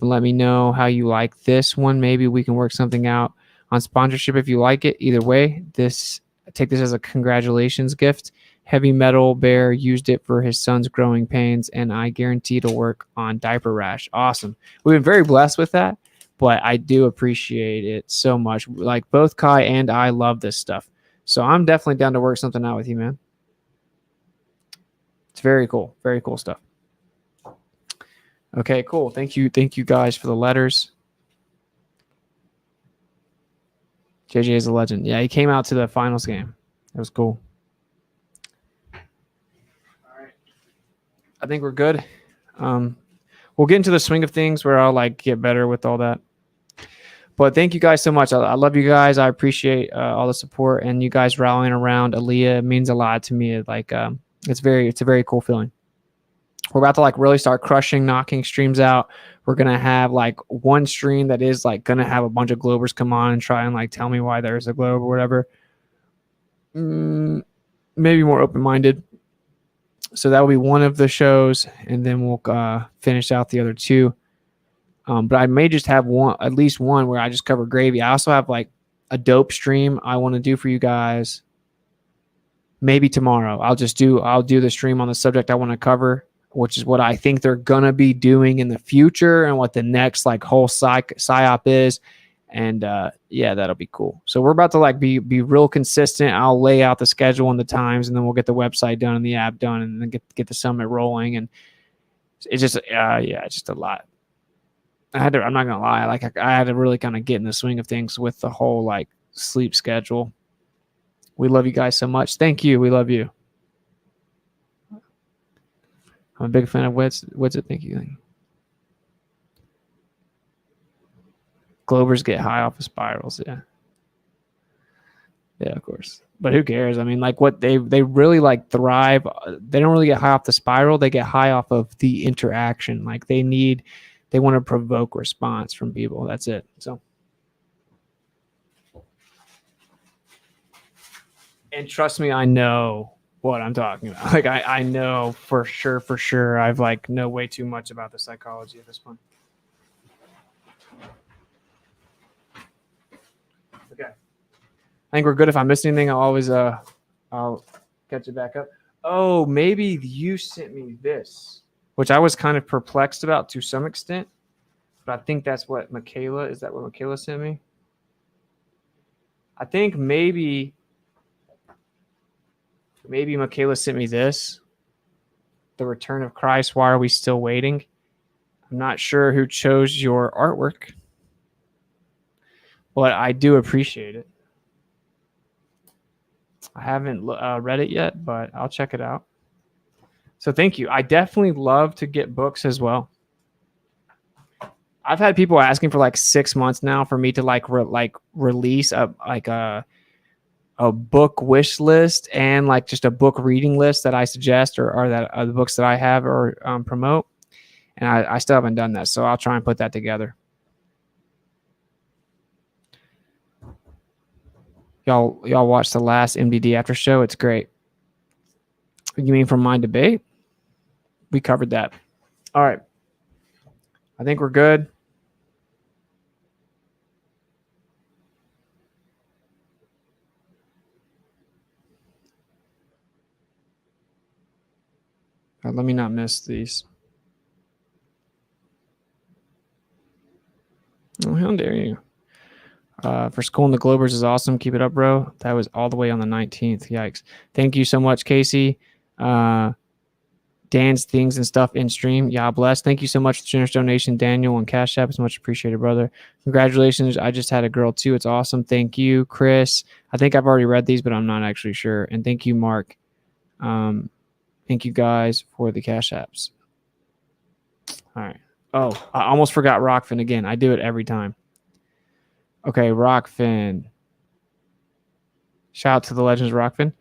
and let me know how you like this one. Maybe we can work something out on sponsorship if you like it. Either way, take this as a congratulations gift. Heavy Metal Bear used it for his son's growing pains, and I guarantee it'll work on diaper rash. Awesome. We've been very blessed with that. But I do appreciate it so much. Like, both Kai and I love this stuff. So I'm definitely down to work something out with you, man. It's very cool. Very cool stuff. Okay, cool. Thank you guys for the letters. JJ is a legend. Yeah, he came out to the finals game. It was cool. All right. I think we're good. We'll get into the swing of things where I'll get better with all that. But thank you guys so much. I love you guys. I appreciate all the support and you guys rallying around Aaliyah. It means a lot to me. It's a very cool feeling. We're about to really start crushing, knocking streams out. We're gonna have one stream that is gonna have a bunch of Globers come on and try and tell me why there's a globe or whatever. Maybe more open-minded. So that will be one of the shows, and then we'll finish out the other two. But I may just have at least one where I just cover gravy. I also have a dope stream I want to do for you guys. Maybe tomorrow. I'll do the stream on the subject I want to cover, which is what I think they're gonna be doing in the future and what the next whole psyop is. And yeah, that'll be cool. So we're about to be real consistent. I'll lay out the schedule and the times, and then we'll get the website done and the app done, and then get the summit rolling. And it's just it's just a lot. I'm not gonna lie, I had to really kind of get in the swing of things with the whole sleep schedule. We love you guys so much. Thank you. We love you. I'm a big fan of Witsit. Thank you. Globers get high off of spirals. Yeah, of course. But who cares? I mean, what they really thrive. They don't really get high off the spiral. They get high off of the interaction. They want to provoke response from people. That's it. So, and trust me, I know what I'm talking about. Like I know for sure. I've like know way too much about the psychology of this point. Okay. I think we're good. If I miss anything, I'll catch it back up. Oh, maybe you sent me this, which I was kind of perplexed about to some extent, but I think that's what Michaela, is that what Michaela sent me? I think maybe Michaela sent me this, The Return of Christ, Why Are We Still Waiting? I'm not sure who chose your artwork, but I do appreciate it. I haven't read it yet, but I'll check it out. So thank you. I definitely love to get books as well. I've had people asking for like 6 months now for me to release a book wish list and like just a book reading list that I suggest or that are the books that I have or promote. And I still haven't done that. So I'll try and put that together. Y'all watch the last MDD after show. It's great. You mean from my debate? We covered that. All right. I think we're good. Let me not miss these. Oh, how dare you? For school and the Globers is awesome. Keep it up, bro. That was all the way on the 19th. Yikes. Thank you so much, Casey. Dan's things and stuff in stream. Yeah, bless. Thank you so much for the generous donation, Daniel, and Cash App. It's much appreciated, brother. Congratulations. I just had a girl too. It's awesome. Thank you, Chris. I think I've already read these, but I'm not actually sure. And thank you, Mark. Thank you guys for the Cash Apps. All right. Oh, I almost forgot Rockfin again. I do it every time. Okay, Rockfin. Shout out to the Legends of Rockfin.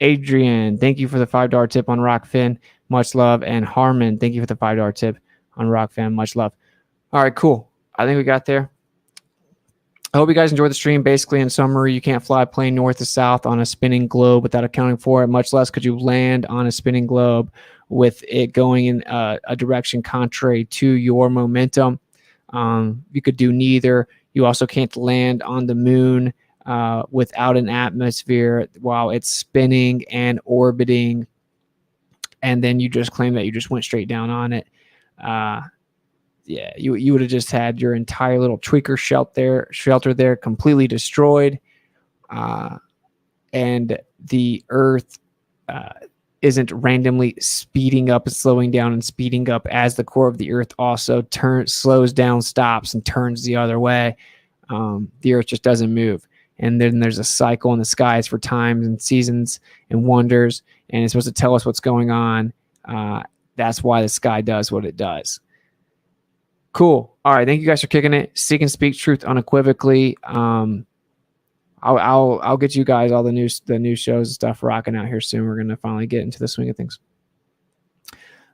Adrian, thank you for the $5 tip on Rockfin. Much love. And Harmon, thank you for the $5 tip on Rockfin. Much love. All right, cool. I think we got there. I hope you guys enjoyed the stream. Basically, in summary, you can't fly a plane north to south on a spinning globe without accounting for it, much less could you land on a spinning globe with it going in a direction contrary to your momentum. You could do neither. You also can't land on the moon without an atmosphere while it's spinning and orbiting, and then you just claim that you just went straight down on it. Yeah, you would have just had your entire little tweaker shelter there completely destroyed, and the Earth isn't randomly speeding up and slowing down and speeding up as the core of the Earth also slows down, stops, and turns the other way. The Earth just doesn't move. And then there's a cycle in the skies for times and seasons and wonders, and it's supposed to tell us what's going on. That's why the sky does what it does. Cool. All right. Thank you guys for kicking it. Seek and speak truth unequivocally. I'll get you guys all the new shows and stuff rocking out here soon. We're gonna finally get into the swing of things.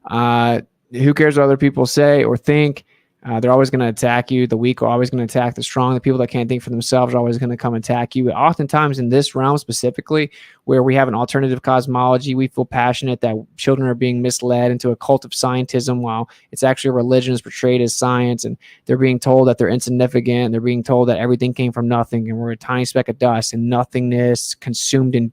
Who cares what other people say or think? They're always going to attack you. The weak are always going to attack the strong. The people that can't think for themselves are always going to come attack you. Oftentimes in this realm specifically, where we have an alternative cosmology, we feel passionate that children are being misled into a cult of scientism while it's actually a religion is portrayed as science, and they're being told that they're insignificant. They're being told that everything came from nothing and we're a tiny speck of dust and nothingness consumed in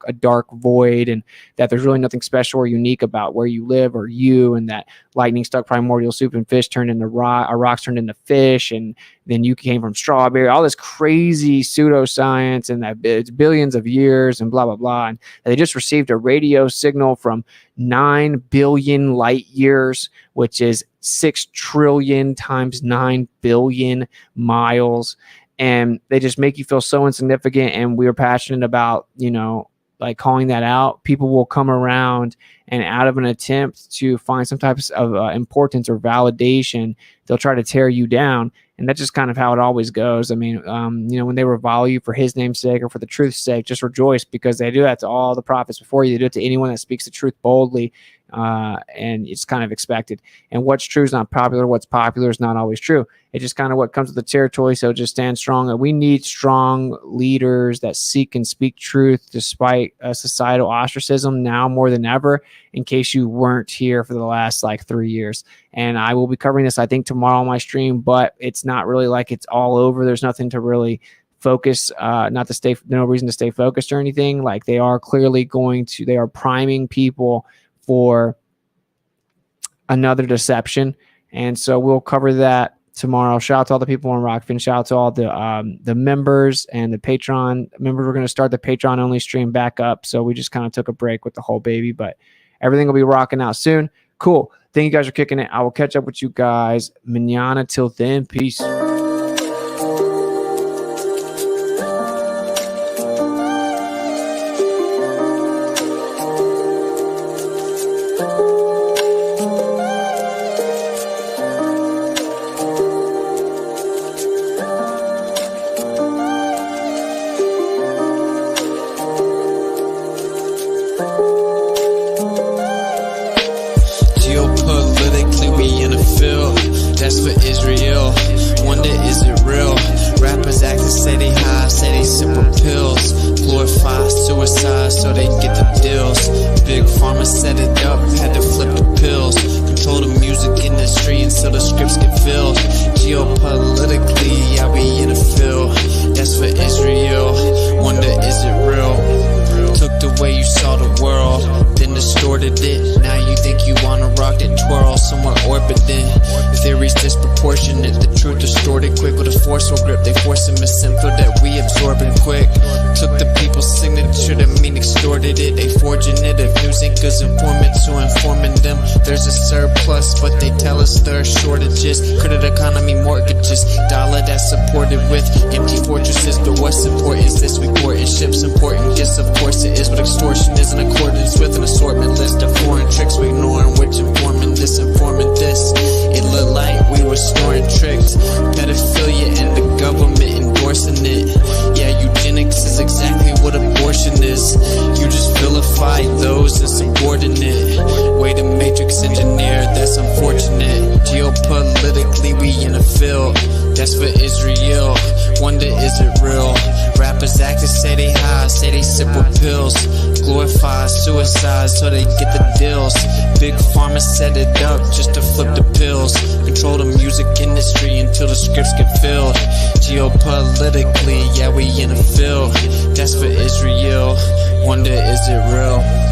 a dark void, and that there's really nothing special or unique about where you live or you, and that lightning struck primordial soup and fish turned into rocks turned into fish, and then you came from strawberry, all this crazy pseudoscience, and that it's billions of years and blah, blah, blah. And they just received a radio signal from 9 billion light years, which is 6 trillion times 9 billion miles. And they just make you feel so insignificant. And we are passionate about, like calling that out. People will come around and out of an attempt to find some type of importance or validation, they'll try to tear you down. And that's just kind of how it always goes. I mean, when they revile you for his name's sake or for the truth's sake, just rejoice, because they do that to all the prophets before you. They do it to anyone that speaks the truth boldly and it's kind of expected. And what's true is not popular. What's popular is not always true. It's just kind of what comes with the territory. So just stand strong. And we need strong leaders that seek and speak truth despite societal ostracism now more than ever, in case you weren't here for the last like 3 years. And I will be covering this, I think, tomorrow on my stream, but it's not really like it's all over. There's nothing to really focus, no reason to stay focused or anything. Like they are clearly they are priming people for another deception. And so we'll cover that tomorrow. Shout out to all the people on Rockfin. Shout out to all the members and the Patreon members. We're going to start the Patreon only stream back up. So we just kind of took a break with the whole baby, but everything will be rocking out soon. Cool. Thank you guys for kicking it. I will catch up with you guys mañana. Till then, peace. So they get the deals. Big pharma set it up just to flip the pills. Control the music industry until the scripts get filled. Geopolitically, yeah, we in the field. That's for Israel. Wonder, is it real?